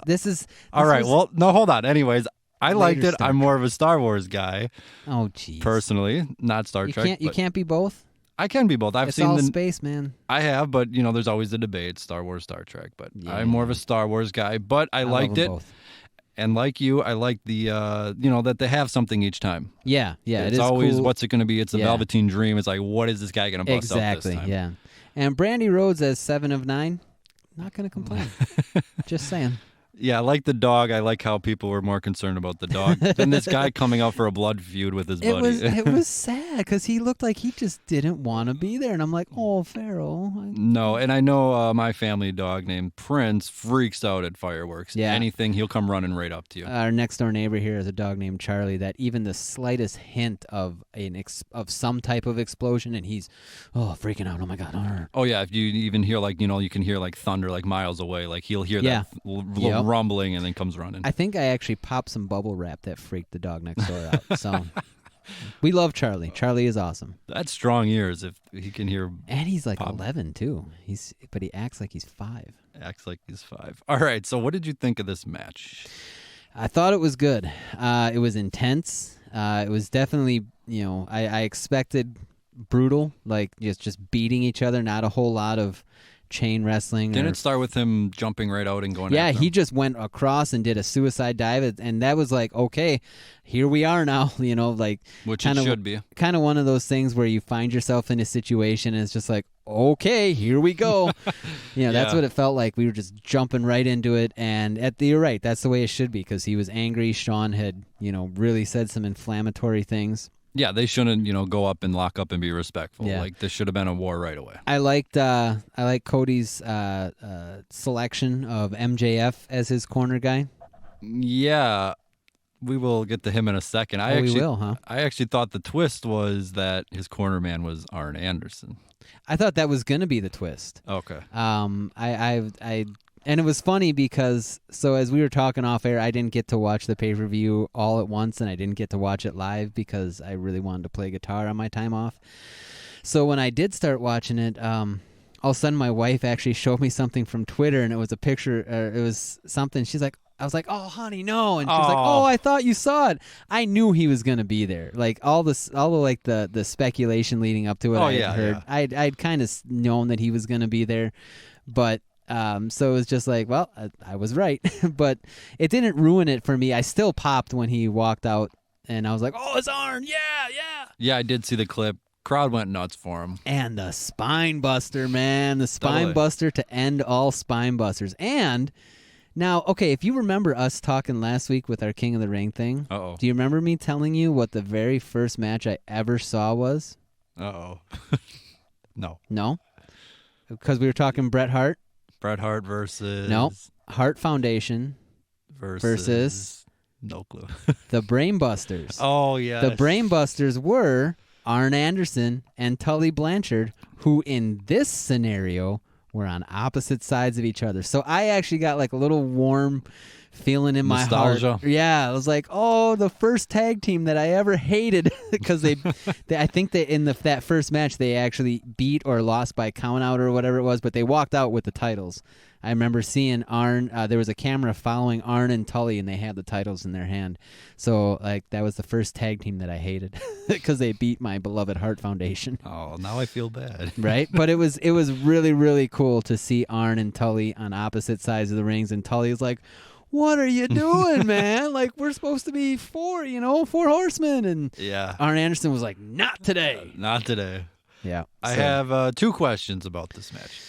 This is all right. Well, no, hold on. Anyways, I liked it. I'm more of a Star Wars guy. Oh, geez. Personally, not Star Trek. You can't be both. I can be both. It's all space, man. I have, but there's always the debate, Star Wars, Star Trek. But I'm more of a Star Wars guy. But I liked it, both. And like you, I like the that they have something each time. Yeah. It's it is always cool. what's it going to be? It's a Velveteen Dream. It's like, what is this guy going to bust out this time? Yeah. And Brandy Rhodes as 7 of 9, not going to complain. Just saying. Yeah, I like the dog. I like how people were more concerned about the dog than this guy coming out for a blood feud with his buddy. It was sad because he looked like he just didn't want to be there. And I'm like, oh, Pharaoh. No, and I know my family dog named Prince freaks out at fireworks. Yeah. Anything, he'll come running right up to you. Our next door neighbor here is a dog named Charlie that even the slightest hint of some type of explosion and he's freaking out. Oh, my God. Oh, yeah. If you even hear you can hear like thunder like miles away. Like he'll hear that little rumbling and then comes running. I think I actually popped some bubble wrap that freaked the dog next door out. So we love Charlie. Charlie is awesome. That's strong ears if he can hear. And he's like 11 too. But he acts like he's 5. Acts like he's 5. All right. So what did you think of this match? I thought it was good. It was intense. It was definitely, I expected brutal, like just beating each other. Not a whole lot of chain wrestling. Didn't it start with him jumping right out and going Yeah, after he him? just went across and did a suicide dive, and that was like, okay, here we are now, like... Which it should be. Kind of one of those things where you find yourself in a situation and it's just like, okay, here we go. That's what it felt like. We were just jumping right into it, and you're right, that's the way it should be, because he was angry. Shawn had, really said some inflammatory things. Yeah, they shouldn't, go up and lock up and be respectful. Yeah. Like, this should have been a war right away. I liked Cody's selection of MJF as his corner guy. Yeah, we will get to him in a second. We will, huh? I actually thought the twist was that his corner man was Arn Anderson. I thought that was going to be the twist. Okay. And it was funny because, so as we were talking off air, I didn't get to watch the pay-per-view all at once, and I didn't get to watch it live because I really wanted to play guitar on my time off. So when I did start watching it, all of a sudden my wife actually showed me something from Twitter, and it was a picture, it was something, she's like, I was like, "Oh, honey, no!" And she was like, "Oh, I thought you saw it." I knew he was gonna be there. Like all the speculation leading up to it, I had heard. Yeah. I'd kind of known that he was gonna be there, but so it was just like, well, I was right, but it didn't ruin it for me. I still popped when he walked out, and I was like, "Oh, it's Arn! Yeah, yeah!" Yeah, I did see the clip. Crowd went nuts for him. And the spine buster, man, the spine buster to end all spine busters, and. Now, okay, if you remember us talking last week with our King of the Ring thing, do you remember me telling you what the very first match I ever saw was? No. No? Because we were talking Bret Hart? Bret Hart versus... No. Hart Foundation versus... No clue. The Brainbusters. Oh, yeah. The Brainbusters were Arn Anderson and Tully Blanchard, who in this scenario... We're on opposite sides of each other. So I actually got like a little warm feeling in my heart. Yeah, I was like, oh, the first tag team that I ever hated because they I think that in that first match they actually beat or lost by count out or whatever it was, but they walked out with the titles. I remember seeing Arn. There was a camera following Arn and Tully, and they had the titles in their hand. So, like, that was the first tag team that I hated because they beat my beloved Hart Foundation. Oh, now I feel bad. Right? But it was really, really cool to see Arn and Tully on opposite sides of the rings, and Tully's like, "What are you doing, man? Like, we're supposed to be four horsemen." And Arn Anderson was like, "Not today." Not today. Yeah. I have two questions about this match.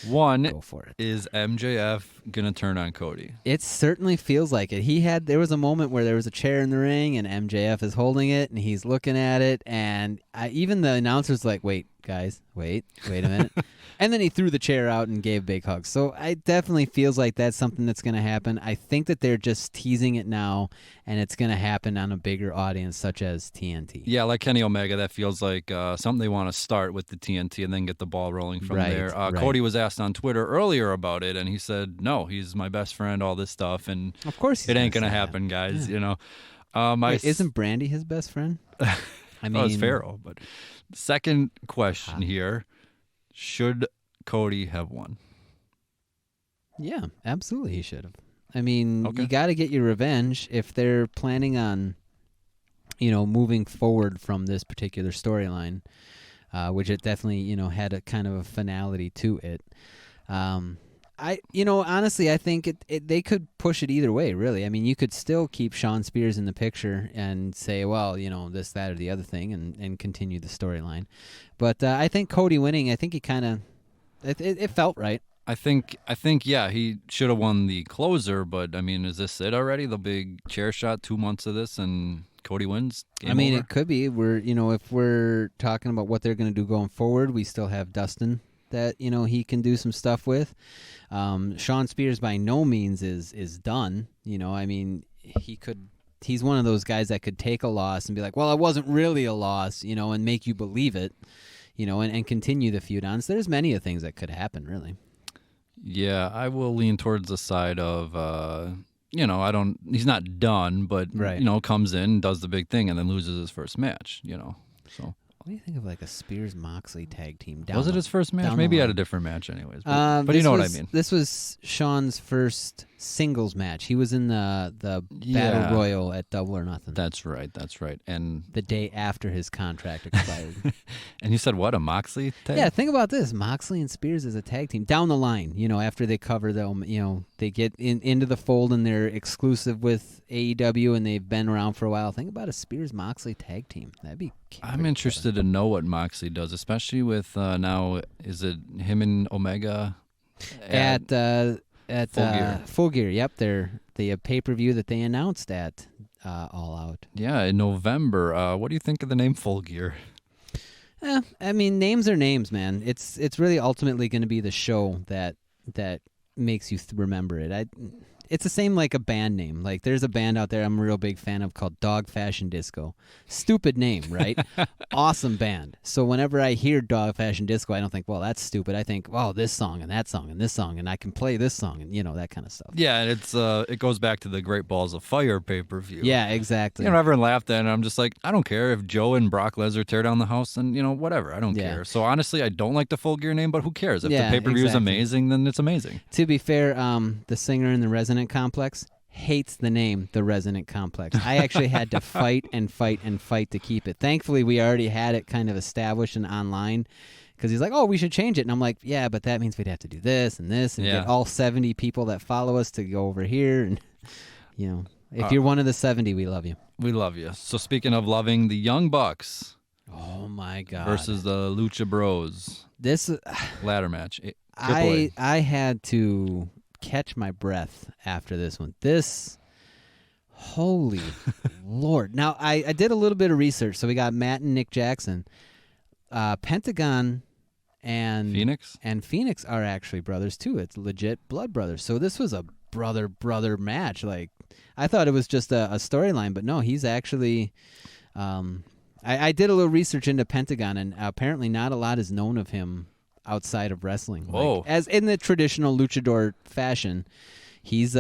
One, go for it. Is MJF going to turn on Cody? It certainly feels like it. There was a moment where there was a chair in the ring and MJF is holding it and he's looking at it, and even the announcer's like, "Wait, guys, wait a minute." And then he threw the chair out and gave big hugs. So it definitely feels like that's something that's going to happen. I think that they're just teasing it now, and it's going to happen on a bigger audience, such as TNT. Yeah, like Kenny Omega, that feels like something they want to start with the TNT and then get the ball rolling from there. Cody was asked on Twitter earlier about it, and he said, "No, he's my best friend, all this stuff." And of course it ain't going to happen, guys. You know, Wait, isn't Brandy his best friend? I mean, it's Pharaoh. But second question here. Should Cody have won? Yeah, absolutely he should have. I mean, you got to get your revenge if they're planning on, moving forward from this particular storyline, which it definitely, had a kind of a finality to it. Honestly, I think they could push it either way, really. I mean, you could still keep Shawn Spears in the picture and say, well, this, that, or the other thing, and continue the storyline. But I think Cody winning, I think he kind of, it felt right. I think, yeah, he should have won the closer, but, I mean, is this it already? The big chair shot, 2 months of this, and Cody wins? Game over? It could be. If we're talking about what they're going to do going forward, we still have Dustin that he can do some stuff with. Shawn Spears by no means is done. I mean, he's one of those guys that could take a loss and be like, well, it wasn't really a loss, and make you believe it, and continue the feud on. So there's many of things that could happen, really. Yeah, I will lean towards the side of he's not done, but comes in, does the big thing, and then loses his first match, so. What do you think of like a Spears-Moxley tag team? Was it his first match? Maybe he had a different match anyways. But you know what I mean. This was Shawn's first singles match. He was in the Battle Royal at Double or Nothing. That's right. And the day after his contract expired. And you said what, a Moxley tag? Yeah, think about this. Moxley and Spears as a tag team. Down the line, after they cover them, they get into the fold and they're exclusive with AEW and they've been around for a while. Think about a Spears-Moxley tag team. That'd be I'm interested to know what Moxley does, especially with now, is it him and Omega? At Full Gear. Full Gear, yep. They're the pay-per-view that they announced at All Out. Yeah, in November. What do you think of the name Full Gear? I mean, names are names, man. It's really ultimately going to be the show that makes you remember it. It's the same like a band name. Like there's a band out there I'm a real big fan of called Dog Fashion Disco. Stupid name, right? Awesome band. So whenever I hear Dog Fashion Disco, I don't think, well, that's stupid. I think, well, this song and that song and this song, and I can play this song and that kind of stuff. Yeah, and it goes back to the Great Balls of Fire pay-per-view. Yeah, exactly. Everyone laughed at it, and I'm just like, I don't care if Joe and Brock Lesnar tear down the house and, whatever. I don't care. So honestly, I don't like the Full Gear name, but who cares? If the pay-per-view is amazing, then it's amazing. To be fair, the singer in the Resonant complex hates the name the Resonant Complex. I actually had to fight and fight and fight to keep it. Thankfully, we already had it kind of established and online, because he's like, oh, we should change it. And I'm like, yeah, but that means we'd have to do this and this and get all 70 people that follow us to go over here. And, if you're one of the 70, we love you. We love you. So speaking of loving, the Young Bucks. Oh, my God. Versus the Lucha Bros. This ladder match. I had to catch my breath after this one. Holy Lord. Now, I did a little bit of research. So we got Matt and Nick Jackson. Pentagon and Phoenix are actually brothers, too. It's legit blood brothers. So this was a brother match. Like, I thought it was just a storyline, but no, he's actually... I did a little research into Pentagon, and apparently not a lot is known of him outside of wrestling. Whoa. Like, as in the traditional luchador fashion, he's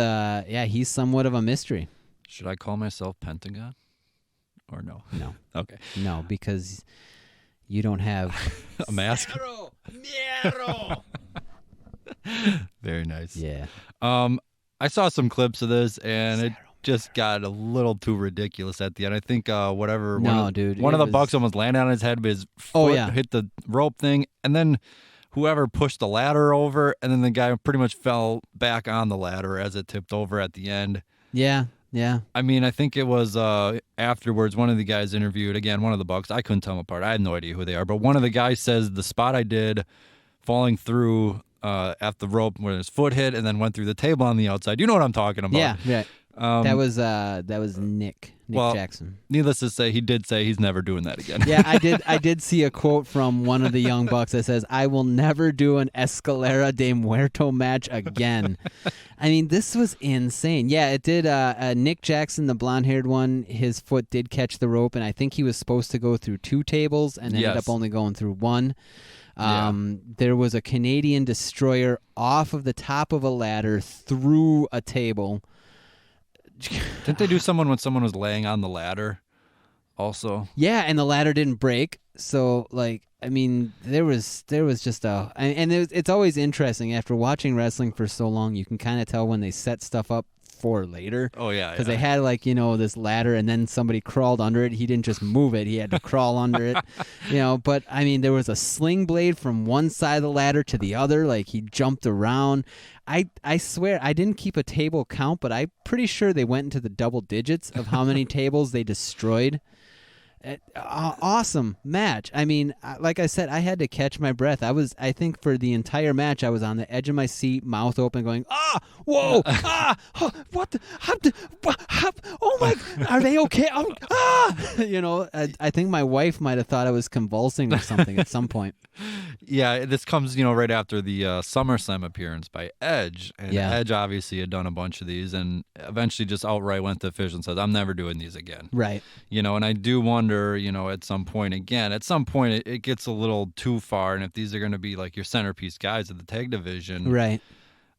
somewhat of a mystery. Should I call myself Pentagon? Or no? No. Okay. No, because you don't have a mask. Miero. Very nice. Yeah. I saw some clips of this, and it just got a little too ridiculous at the end. I think one of the Bucks almost landed on his head, but his foot hit the rope thing, and then whoever pushed the ladder over, and then the guy pretty much fell back on the ladder as it tipped over at the end. Yeah. I mean, I think it was afterwards, one of the guys interviewed, again, one of the Bucks. I couldn't tell them apart. I had no idea who they are, but one of the guys says the spot I did falling through at the rope where his foot hit and then went through the table on the outside. You know what I'm talking about. Yeah, right. That was Nick Jackson. Needless to say, he did say he's never doing that again. Yeah, I did see a quote from one of the Young Bucks that says, "I will never do an Escalera de Muerto match again." I mean, this was insane. Yeah, it did. Nick Jackson, the blonde-haired one, his foot did catch the rope, and I think he was supposed to go through 2 tables and ended up only going through 1. There was a Canadian destroyer off of the top of a ladder through a table. Didn't they do someone when someone was laying on the ladder also? Yeah, and the ladder didn't break. So, I mean, there was just it's always interesting. After watching wrestling for so long, you can kind of tell when they set stuff up for later. Oh, yeah. Because they had, this ladder, and then somebody crawled under it. He didn't just move it. He had to crawl under it. But, I mean, there was a sling blade from one side of the ladder to the other. Like, he jumped around. I swear, I didn't keep a table count, but I'm pretty sure they went into the double digits of how many tables they destroyed. Awesome match. I mean, like I said, I had to catch my breath. I think for the entire match, I was on the edge of my seat, mouth open, going, whoa, what the, oh my, are they okay? I think my wife might have thought I was convulsing or something at some point. Yeah, this comes, right after the SummerSlam appearance by Edge. And Edge obviously had done a bunch of these and eventually just outright went to official and said, I'm never doing these again. Right. And I do wonder, at some point it gets a little too far. And if these are going to be like your centerpiece guys of the tag division. Right.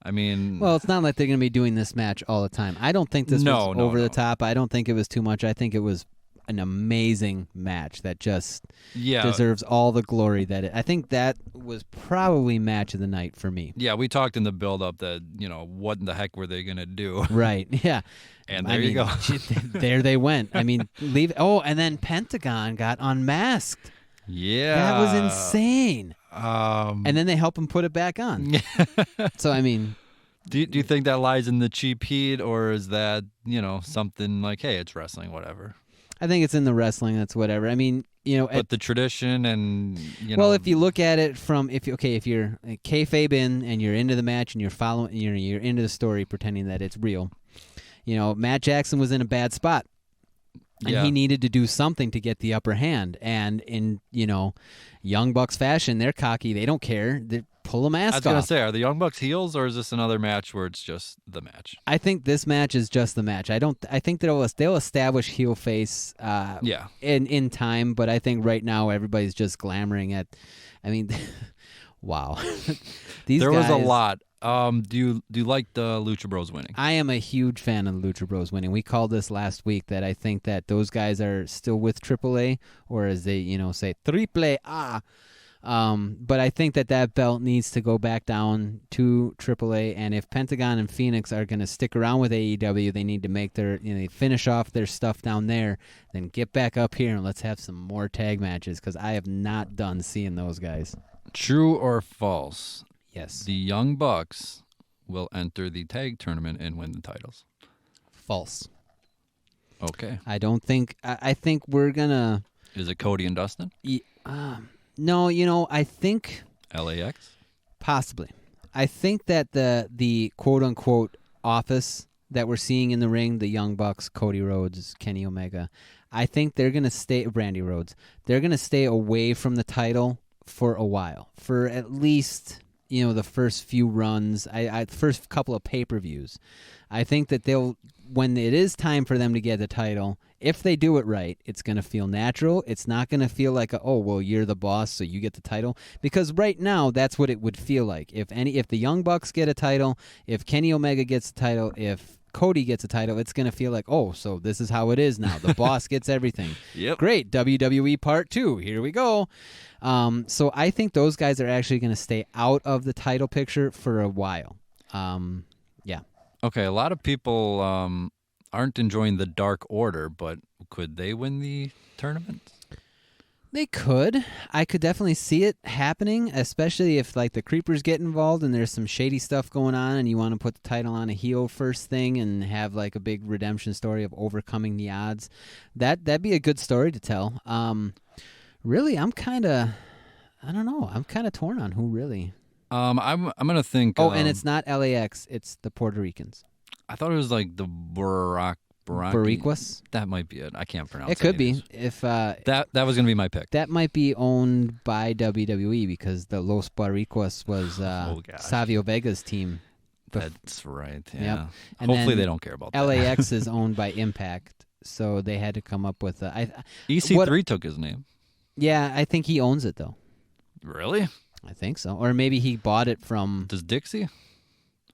I mean. Well, it's not like they're going to be doing this match all the time. I don't think this was over the top. I don't think it was too much. I think it was an amazing match that just deserves all the glory that I think that was probably match of the night for me. Yeah, we talked in the build-up that, what in the heck were they going to do? Right, yeah. And there you go. There they went. I mean, and then Pentagon got unmasked. Yeah. That was insane. And then they help him put it back on. So, I mean... Do you think that lies in the cheap heat, or is that, something like, hey, it's wrestling, whatever? I think it's in the wrestling. That's whatever. I mean, but the tradition and Well, if you look at it from if you're kayfabe in and you're into the match and you're following, you're into the story, pretending that it's real. Matt Jackson was in a bad spot, and he needed to do something to get the upper hand. And in Young Bucks fashion, they're cocky. They don't care. They pull a mask off. I was going to say, are the Young Bucks heels, or is this another match where it's just the match? I think this match is just the match. I think they'll establish heel face in time, but I think right now everybody's just glamoring at. I mean, wow. There was a lot. Do you like the Lucha Bros winning? I am a huge fan of the Lucha Bros winning. We called this last week that I think that those guys are still with AAA, or as they say, Triple A. But I think that belt needs to go back down to AAA, and if Pentagon and Phoenix are going to stick around with AEW, they need to make their finish off their stuff down there, then get back up here and let's have some more tag matches, because I have not done seeing those guys. True or false? Yes. The Young Bucks will enter the tag tournament and win the titles. False. Okay. I don't think. I think we're gonna. Is it Cody and Dustin? No, I think LAX? possibly. I think that the quote unquote office that we're seeing in the ring, the Young Bucks, Cody Rhodes, Kenny Omega, I think they're gonna stay. Brandy Rhodes. They're gonna stay away from the title for a while, for at least the first few runs, first couple of pay-per-views. I think that when it is time for them to get the title, if they do it right, it's going to feel natural. It's not going to feel like, you're the boss, so you get the title. Because right now, that's what it would feel like. If the Young Bucks get a title, if Kenny Omega gets a title, if Cody gets a title, it's going to feel like, so this is how it is now. The boss gets everything. Yep. Great. WWE Part 2. Here we go. So I think those guys are actually going to stay out of the title picture for a while. Yeah. Okay, a lot of people aren't enjoying the Dark Order, but could they win the tournament? They could. I could definitely see it happening, especially if the Creepers get involved and there's some shady stuff going on and you want to put the title on a heel first thing and have a big redemption story of overcoming the odds. That'd be a good story to tell. Really, I don't know. I'm kind of torn on who really. I'm gonna think. And it's not LAX. It's the Puerto Ricans. I thought it was the Boricuas. That might be it. I can't pronounce it. It could be. If that was gonna be my pick. That might be owned by WWE because the Los Boricuas was Savio Vega's team. That's right. Yeah. Yep. And hopefully they don't care about that. LAX is owned by Impact, so they had to come up with EC3 took his name. Yeah, I think he owns it though. Really? I think so. Or maybe he bought it from... Does Dixie?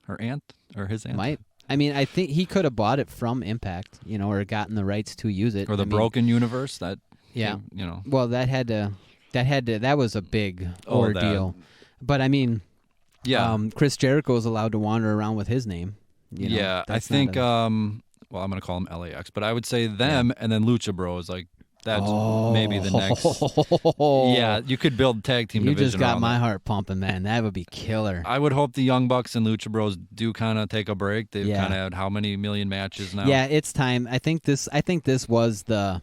Her aunt? Or his aunt? Might. I mean, I think he could have bought it from Impact, or gotten the rights to use it. Or the Broken Universe? Yeah. Well, that was a big ordeal. But I mean, Chris Jericho is allowed to wander around with his name. I think, I'm going to call him LAX, but I would say them and then Lucha Bros, that's maybe the next. Yeah, you could build tag team division. You just got my heart pumping, man. That would be killer. I would hope the Young Bucks and Lucha Bros do kind of take a break. They've kind of had how many million matches now? Yeah, it's time. I think this was the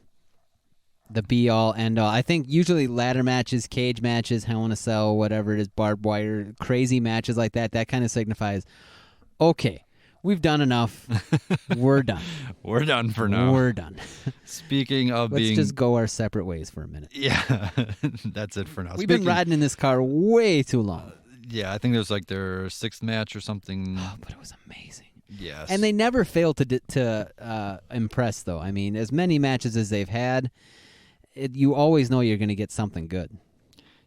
be all end all. I think usually ladder matches, cage matches, Hell in a Cell, whatever it is, barbed wire, crazy matches like that. That kind of signifies, okay, we've done enough. We're done. We're done for now. We're done. Speaking of Let's just go our separate ways for a minute. Yeah, that's it for now. We've been riding in this car way too long. Yeah, I think it was their sixth match or something. Oh, but it was amazing. Yes. And they never failed to impress, though. I mean, as many matches as they've had, you always know you're going to get something good.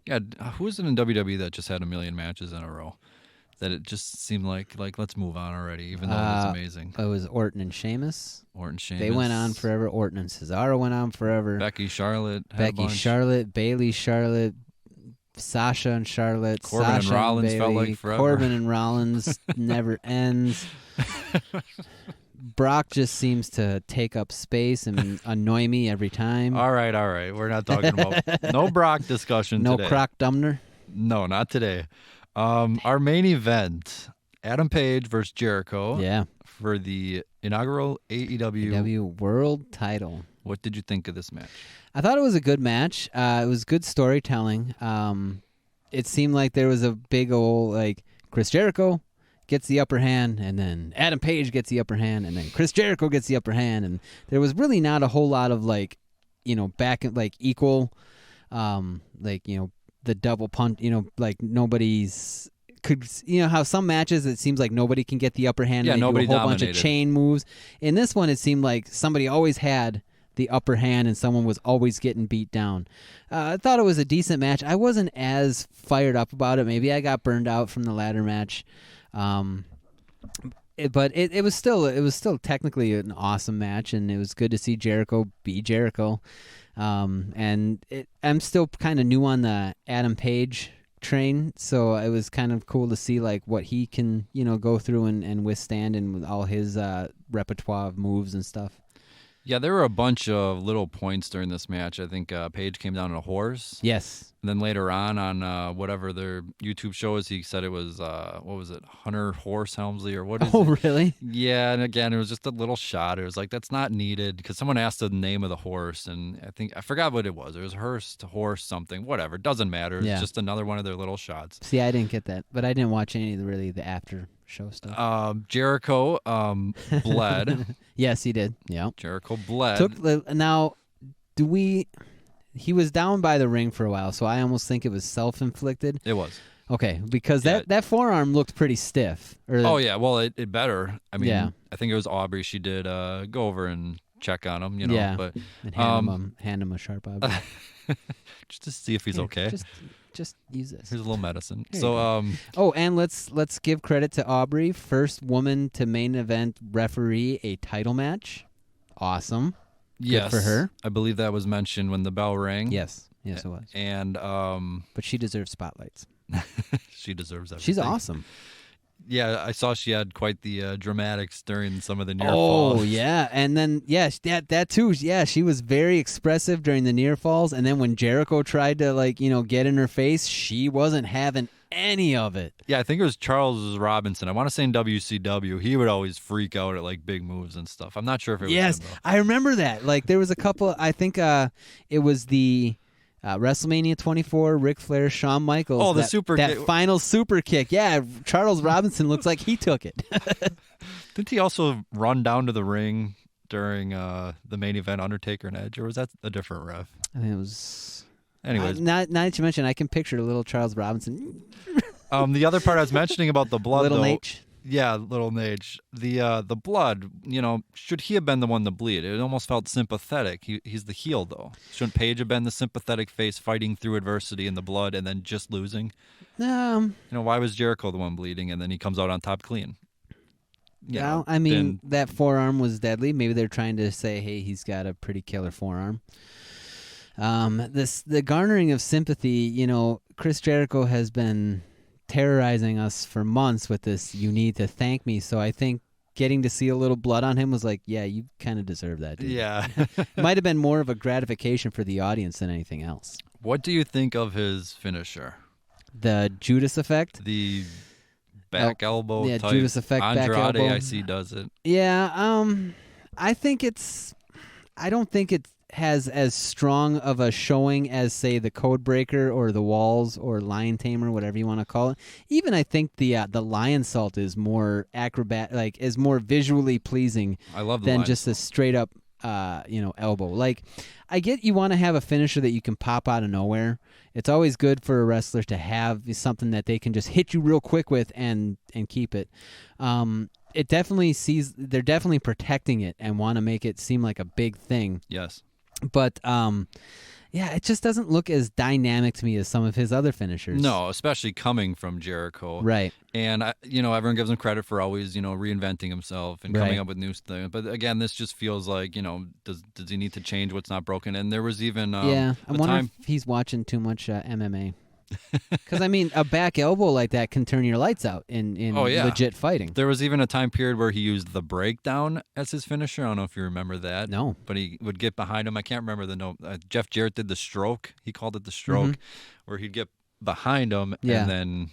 Yeah, who is it in WWE that just had a million matches in a row? That it just seemed like let's move on already, even though it was amazing. It was Orton and Sheamus. Sheamus. They went on forever. Orton and Cesaro went on forever. Bailey, Charlotte, Sasha and Charlotte. Corbin Sasha and Rollins and felt like forever. Corbin and Rollins never ends. Brock just seems to take up space and annoy me every time. All right. We're not talking about no Brock discussion today. No Croc Dumner? No, not today. Our main event, Adam Page versus Jericho. Yeah. For the inaugural AEW World Title. What did you think of this match? I thought it was a good match. It was good storytelling. It seemed like there was a big old, Chris Jericho gets the upper hand, and then Adam Page gets the upper hand, and then Chris Jericho gets the upper hand, and there was really not a whole lot of, back and, equal, the double punch, nobody's could, how some matches it seems like nobody can get the upper hand. Yeah, and they nobody do a whole dominated. bunch of chain moves. In this one, it seemed like somebody always had the upper hand and someone was always getting beat down. I thought it was a decent match. I wasn't as fired up about it. Maybe I got burned out from the ladder match. But it was still technically an awesome match, and it was good to see Jericho be Jericho. I'm still kind of new on the Adam Page train, so it was kind of cool to see like what he can go through and withstand, and with all his repertoire of moves and stuff. Yeah, there were a bunch of little points during this match. I think Page came down on a horse. Yes. And then later on whatever their YouTube show is, he said it was, what was it, Hunter Horse Helmsley or what is it? Oh, really? Yeah, and again, it was just a little shot. It was like, that's not needed, because someone asked the name of the horse, and I forgot what it was. It was horse something, whatever. It doesn't matter. It's just another one of their little shots. See, I didn't get that, but I didn't watch any of the after show stuff. Jericho bled. Yes, he did. Yeah. Jericho bled. He was down by the ring for a while, so I almost think it was self-inflicted. It was. Okay, because that forearm looked pretty stiff. Oh, yeah. Well, it better. I mean, I think it was Aubrey. She did go over and check on him, but and hand him a sharp object. just to see if he's okay. Just use this. Here's a little medicine. And let's give credit to Aubrey, first woman to main event referee a title match. Awesome. Yes, good for her. I believe that was mentioned when the bell rang. Yes, it was. And but she deserves spotlights. She deserves everything. She's awesome. Yeah, I saw she had quite the dramatics during some of the near falls. Oh, yeah. And then, that too. Yeah, she was very expressive during the near falls. And then when Jericho tried to, get in her face, she wasn't having any of it. Yeah, I think it was Charles Robinson. I want to say in WCW, he would always freak out at, big moves and stuff. I'm not sure if it was Yes, him, though. I remember that. There was a couple, I think it was the... WrestleMania 24, Ric Flair, Shawn Michaels. Oh, the super that kick. Final super kick. Yeah, Charles Robinson looks like he took it. Didn't he also run down to the ring during the main event, Undertaker and Edge, or was that a different ref? I think it was. Anyways, now that you mention, I can picture little Charles Robinson. The other part I was mentioning about the blood, little though. Nate. Yeah, little Nage. The blood, should he have been the one to bleed? It almost felt sympathetic. He's the heel, though. Shouldn't Page have been the sympathetic face fighting through adversity in the blood and then just losing? Why was Jericho the one bleeding and then he comes out on top clean? That forearm was deadly. Maybe they're trying to say, hey, he's got a pretty killer forearm. The garnering of sympathy, Chris Jericho has been terrorizing us for months with this, you need to thank me. So I think getting to see a little blood on him was like, yeah, you kind of deserve that, dude. Yeah. Might have been more of a gratification for the audience than anything else. What do you think of his finisher? The Judas effect? The back elbow type. Judas effect, Andrade, back elbow. I see, does it. Yeah, I don't think it has as strong of a showing as, say, the Code Breaker or the Walls or Lion Tamer, whatever you want to call it. Even I think the Lion Salt is more is more visually pleasing. I love the than Lion just Salt. a straight up elbow. I get you want to have a finisher that you can pop out of nowhere. It's always good for a wrestler to have something that they can just hit you real quick with and keep it. It definitely they're definitely protecting it and want to make it seem like a big thing. Yes. But it just doesn't look as dynamic to me as some of his other finishers. No, especially coming from Jericho. Right. And everyone gives him credit for always, reinventing himself and coming up with new things. But again, this just feels like, does he need to change what's not broken? And there was even I wonder if he's watching too much MMA. Because a back elbow like that can turn your lights out in legit fighting. There was even a time period where he used the breakdown as his finisher. I don't know if you remember that. No. But he would get behind him. I can't remember the note. Jeff Jarrett did the stroke. He called it the stroke, where he'd get behind him and then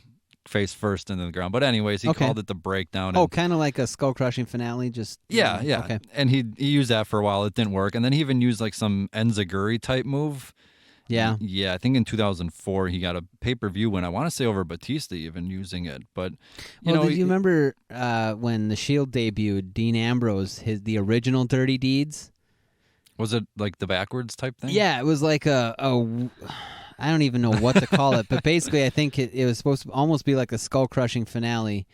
face first into the ground. But anyways, he called it the breakdown. Oh, kind of like a skull-crushing finale. Just yeah. Okay. And he used that for a while. It didn't work. And then he even used some Enziguri type move. Yeah. Yeah, I think in 2004 he got a pay-per-view win. I want to say over Batista even using it. But, did you remember when the Shield debuted, Dean Ambrose, the original Dirty Deeds? Was it like the backwards type thing? Yeah, it was like I don't even know what to call it, but basically I think it was supposed to almost be like a skull-crushing finale,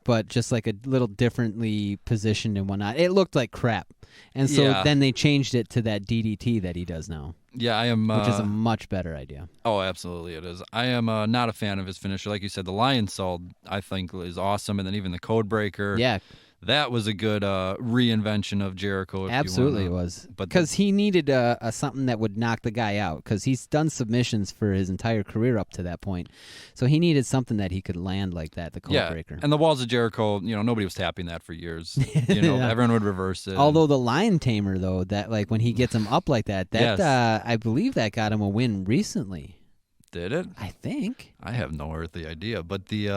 but just like a little differently positioned and whatnot. It looked like crap. And so then they changed it to that DDT that he does now. Yeah, I am. Which is a much better idea. Oh, absolutely it is. I am not a fan of his finisher. Like you said, the Lion Salt, I think, is awesome. And then even the Code Breaker. Yeah. that was a good reinvention of Jericho. Absolutely, it was. Because he needed something that would knock the guy out. Because he's done submissions for his entire career up to that point, so he needed something that he could land like that. The code breaker. And the Walls of Jericho. Nobody was tapping that for years. Everyone would reverse it. Although the Lion Tamer, though, that like when he gets him up like that, yes. I believe that got him a win recently. Did it? I think. I have no earthly idea, but the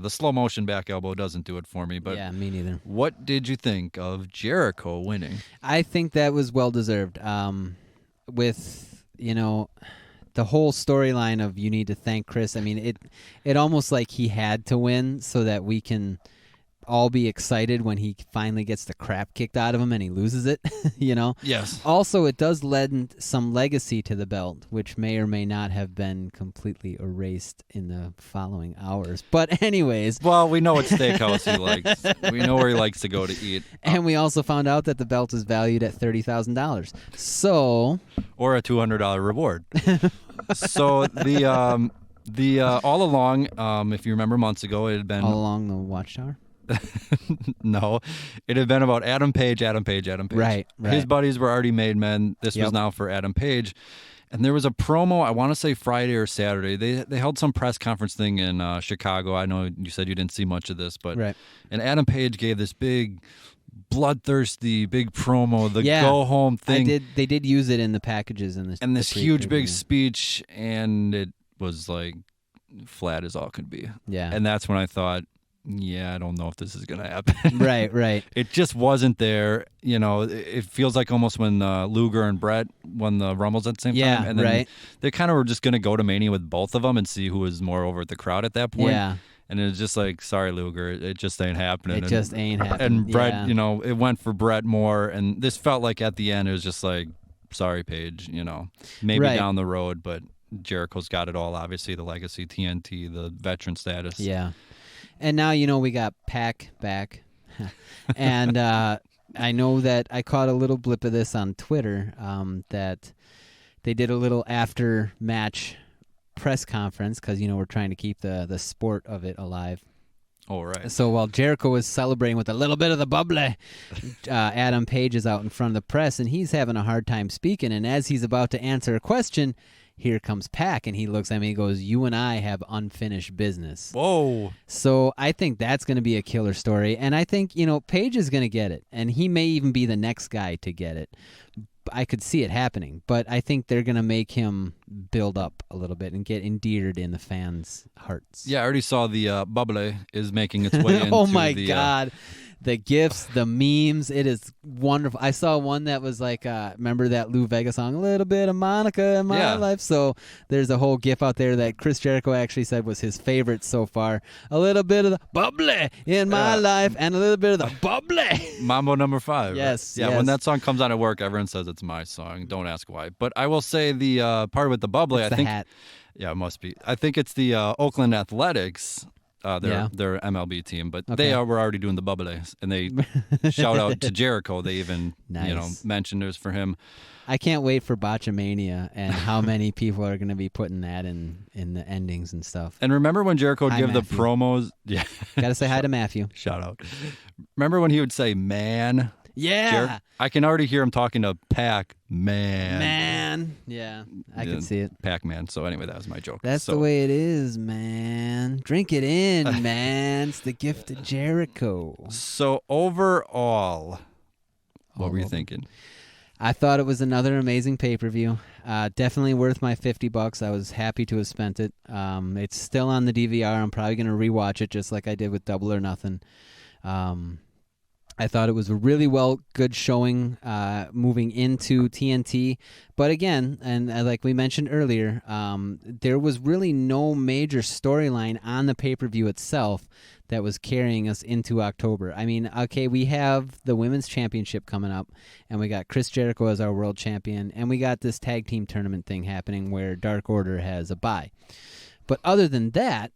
slow motion back elbow doesn't do it for me. But yeah, me neither. What did you think of Jericho winning? I think that was well deserved. With the whole storyline of you need to thank Chris. I mean, it almost like he had to win so that we can all be excited when he finally gets the crap kicked out of him and he loses it, Yes. Also, it does lend some legacy to the belt, which may or may not have been completely erased in the following hours. But anyways. Well, we know what steakhouse he likes. We know where he likes to go to eat. And we also found out that the belt is valued at $30,000. So. Or a $200 reward. So the all along, if you remember months ago, it had been. All along the Watchtower? No, it had been about Adam Page. Right. His buddies were already made men. This was now for Adam Page. And there was a promo, I want to say Friday or Saturday. They held some press conference thing in Chicago. I know you said you didn't see much of this, but and Adam Page gave this big bloodthirsty big promo, the go home thing. They did use it in the packages in this huge big speech, and it was like flat as all could be. Yeah. And that's when I thought, I don't know if this is going to happen. Right. It just wasn't there. It feels like almost when Luger and Brett won the Rumbles at the same time. And then they kind of were just going to go to Mania with both of them and see who was more over at the crowd at that point. Yeah. And it was just like, sorry, Luger, it just ain't happening. And Brett, it went for Brett more. And this felt like at the end, it was just like, sorry, Paige, maybe down the road. But Jericho's got it all, obviously, the legacy, TNT, the veteran status. Yeah. And now, we got Pac back. And I know that I caught a little blip of this on Twitter, that they did a little after-match press conference because, we're trying to keep the sport of it alive. Oh, right. So while Jericho was celebrating with a little bit of the bubbly, Adam Page is out in front of the press, and he's having a hard time speaking. And as he's about to answer a question, here comes Pac, and he looks at me and goes, "You and I have unfinished business." Whoa. So I think that's going to be a killer story. And I think, Page is going to get it. And he may even be the next guy to get it. I could see it happening. But I think they're going to make him build up a little bit and get endeared in the fans' hearts. Yeah, I already saw the bubbly is making its way into oh, my God. The gifs, the memes, it is wonderful. I saw one that was like, remember that Lou Vega song, "A Little Bit of Monica in My Life"? So there's a whole gif out there that Chris Jericho actually said was his favorite so far. A little bit of the bubbly in my life and a little bit of the bubbly. Mambo number 5. Yes. Right? Yeah, when that song comes on at work, everyone says it's my song. Don't ask why. But I will say the part with the bubbly, it's I think. Hat. Yeah, it must be. I think it's the Oakland Athletics. Their MLB team, but they were already doing the bubbly, and they shout out to Jericho. They even mentioned it was for him. I can't wait for Botchamania and how many people are going to be putting that in the endings and stuff. And remember when Jericho would give Matthew. the promos? Yeah, gotta say hi to Matthew. Shout out. Remember when he would say "man"? Yeah, I can already hear him talking to Pac Man. Yeah, I can see it. Pac-Man. So anyway, that was my joke. That's the way it is, man. Drink it in, man. It's the gift of Jericho. So overall, what were you thinking? I thought it was another amazing pay-per-view. Definitely worth my $50. I was happy to have spent it. It's still on the DVR. I'm probably going to rewatch it just like I did with Double or Nothing. I thought it was a really good showing moving into TNT. But again, and like we mentioned earlier, there was really no major storyline on the pay-per-view itself that was carrying us into October. I mean, okay, we have the Women's Championship coming up, and we got Chris Jericho as our world champion, and we got this tag team tournament thing happening where Dark Order has a bye. But other than that,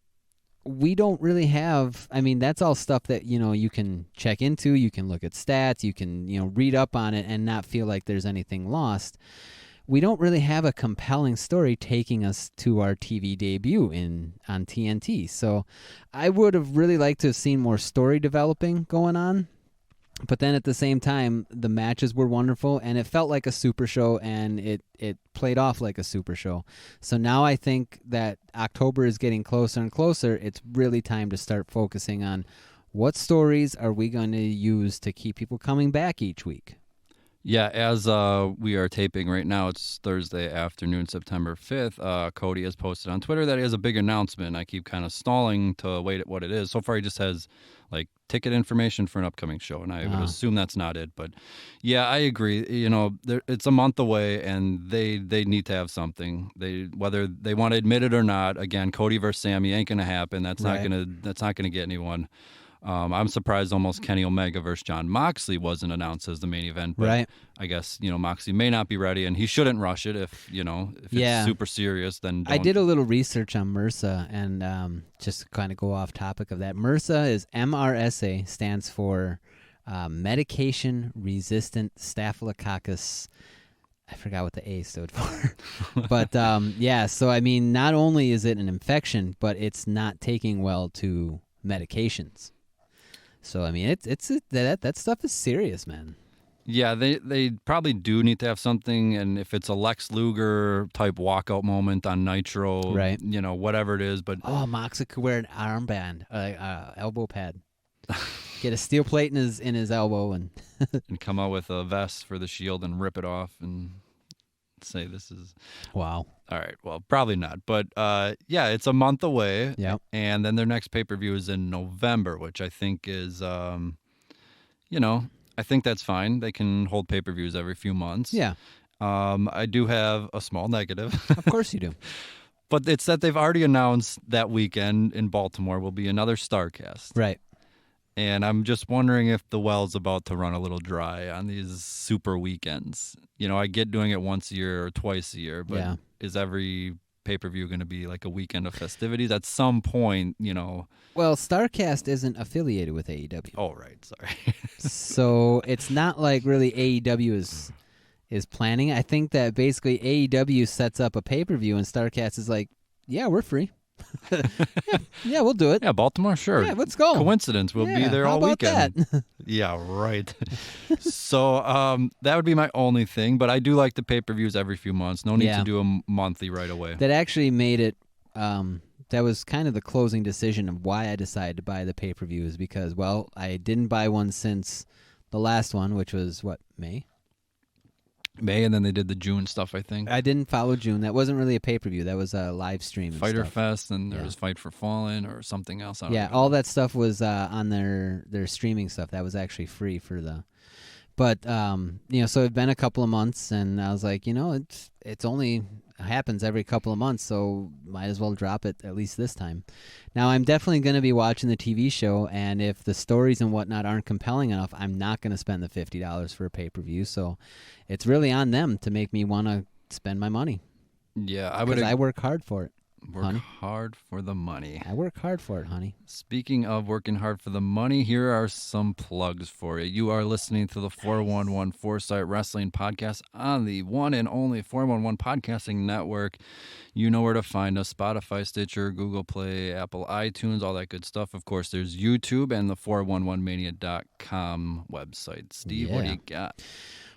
we don't really have, I mean, that's all stuff that, you can check into, you can look at stats, you can, read up on it and not feel like there's anything lost. we don't really have a compelling story taking us to our TV debut on TNT. So I would have really liked to have seen more story developing going on. But then at the same time, the matches were wonderful, and it felt like a super show, and it played off like a super show. So now I think that October is getting closer and closer. It's really time to start focusing on what stories are we going to use to keep people coming back each week. Yeah, as we are taping right now, it's Thursday afternoon, September 5th. Cody has posted on Twitter that he has a big announcement. I keep kind of stalling to wait at what it is. So far, he just has like ticket information for an upcoming show, and I would assume that's not it. But yeah, I agree. You know, it's a month away, and they need to have something. Whether they want to admit it or not. Again, Cody versus Sammy ain't gonna happen. That's not gonna get anyone. I'm surprised almost Kenny Omega versus Jon Moxley wasn't announced as the main event. But I guess, Moxley may not be ready, and he shouldn't rush it if it's super serious. Then don't. I did a little research on MRSA, and just to kind of go off topic of that. MRSA is MRSA, stands for medication-resistant staphylococcus. I forgot what the A stood for. But, so, I mean, not only is it an infection, but it's not taking well to medications. So I mean, that stuff is serious, man. Yeah, they probably do need to have something, and if it's a Lex Luger type walkout moment on Nitro, right? Whatever it is. But Moxley could wear an armband, elbow pad, get a steel plate in his elbow, and and come out with a vest for the Shield and rip it off and say this is wow. All right, well, probably not, but it's a month away. Yeah, and then their next pay-per-view is in November, which I think is, I think that's fine. They can hold pay-per-views every few months. Yeah. I do have a small negative. Of course you do. But it's that they've already announced that weekend in Baltimore will be another StarCast. Right. And I'm just wondering if the well's about to run a little dry on these super weekends. I get doing it once a year or twice a year, but is every pay-per-view going to be like a weekend of festivities at some point, Well, StarCast isn't affiliated with AEW. Oh, right. Sorry. So it's not like really AEW is planning. I think that basically AEW sets up a pay-per-view and StarCast is like, yeah, we're free. yeah, we'll do it. Yeah, Baltimore, sure. Yeah, let's go. Coincidence, we'll be there all weekend. That? Yeah, right. So that would be my only thing, but I do like the pay-per-views every few months. No need to do them monthly right away. That actually made it, that was kind of the closing decision of why I decided to buy the pay-per-views because, well, I didn't buy one since the last one, which was, May? May, and then they did the June stuff, I think. I didn't follow June. That wasn't really a pay-per-view. That was a live stream. Fighter Fest, and there was Fight for Fallen or something else. All that stuff was on their streaming stuff. That was actually free for the... But, so it'd been a couple of months, and I was like, it's only happens every couple of months, so might as well drop it at least this time. Now, I'm definitely going to be watching the TV show, and if the stories and whatnot aren't compelling enough, I'm not going to spend the $50 for a pay-per-view, so it's really on them to make me want to spend my money. Yeah, I work hard for it. Work hard for the money. I work hard for it, honey. Speaking of working hard for the money, here are some plugs for you. You are listening to the 411 Foresight Wrestling Podcast on the one and only 411 Podcasting Network. You know where to find us: Spotify, Stitcher, Google Play, Apple iTunes, all that good stuff. Of course, there's YouTube and the 411mania.com website. Steve, what do you got?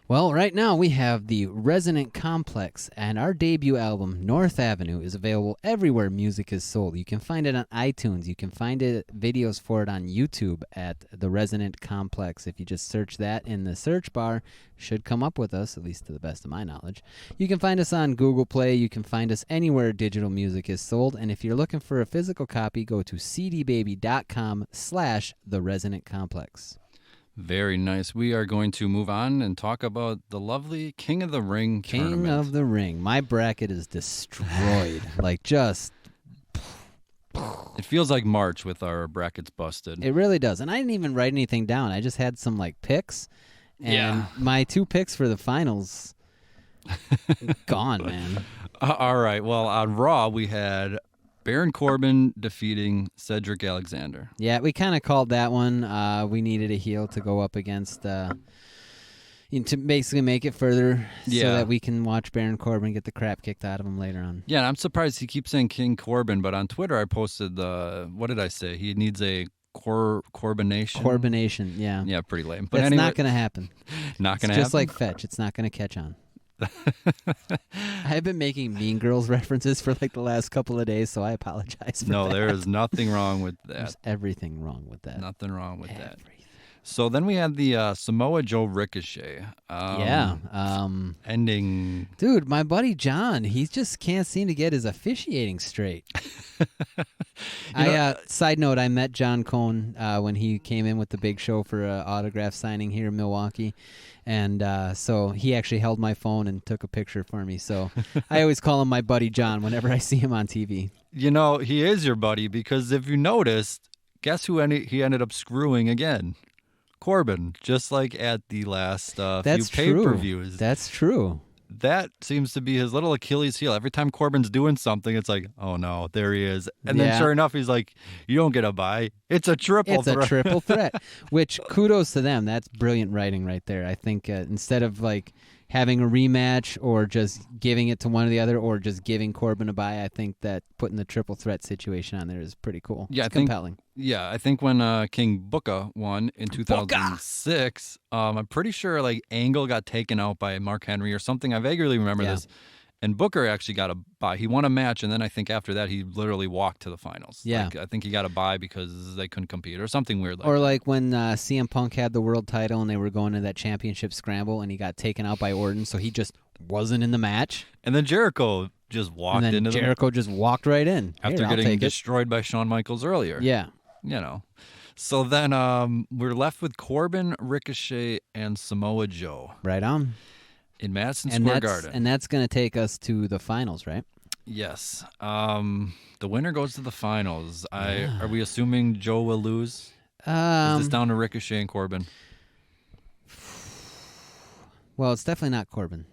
Well, right now we have the Resonant Complex, and our debut album, North Avenue, is available everywhere music is sold. You can find it on iTunes. You can find videos for it on YouTube at the Resonant Complex. If you just search that in the search bar, should come up with us, at least to the best of my knowledge. You can find us on Google Play. You can find us anywhere digital music is sold. And if you're looking for a physical copy, go to cdbaby.com/The Resonant Complex. Very nice. We are going to move on and talk about the lovely King of the Ring tournament. King of the Ring. My bracket is destroyed. Just... It feels like March with our brackets busted. It really does. And I didn't even write anything down. I just had some picks. And my 2 picks for the finals, gone, man. All right. Well, on Raw, we had Baron Corbin defeating Cedric Alexander. Yeah, we kind of called that one. We needed a heel to go up against, to basically make it further Yeah. so that we can watch Baron Corbin get the crap kicked out of him later on. Yeah, and I'm surprised he keeps saying King Corbin, but on Twitter I posted what did I say? He needs a Corbination. Corbination, yeah. Yeah, pretty lame. But That's anyway, not going to happen. Not going to happen. Just like Fetch, it's not going to catch on. I've been making Mean Girls references for like the last couple of days, so I apologize for that. No, there is nothing wrong with that. There's everything wrong with that. Nothing wrong with that. Everything. So then we had the Samoa Joe Ricochet. Ending. Dude, my buddy John, he just can't seem to get his officiating straight. Side note, I met John Cone when he came in with the big show for an autograph signing here in Milwaukee. And so he actually held my phone and took a picture for me. So I always call him my buddy John whenever I see him on TV. You know, he is your buddy because if you noticed, guess who he ended up screwing again? Corbin, just like at the last few pay-per-views. That's true. That seems to be his little Achilles heel. Every time Corbin's doing something, it's like, oh no, there he is. And then sure enough, he's like, you don't get a bye. It's a triple threat. It's a triple threat, which kudos to them. That's brilliant writing right there. I think instead of like having a rematch or just giving it to one or the other or just giving Corbin a bye, I think that putting the triple threat situation on there is pretty cool. Yeah, it's compelling. I think when King Booker won in 2006, I'm pretty sure like Angle got taken out by Mark Henry or something. I vaguely remember this. And Booker actually got a bye. He won a match, and then I think after that he literally walked to the finals. Yeah. I think he got a bye because they couldn't compete or something weird like that. Or like when CM Punk had the world title and they were going to that championship scramble and he got taken out by Orton, so he just wasn't in the match. And then Jericho just walked and then into Jericho just walked right in. After getting destroyed by Shawn Michaels earlier. Yeah. You know. So then we're left with Corbin, Ricochet, and Samoa Joe. Right on. In Madsen Square Garden. And that's going to take us to the finals, right? Yes. The winner goes to the finals. Are we assuming Joe will lose? Is this down to Ricochet and Corbin? Well, it's definitely not Corbin.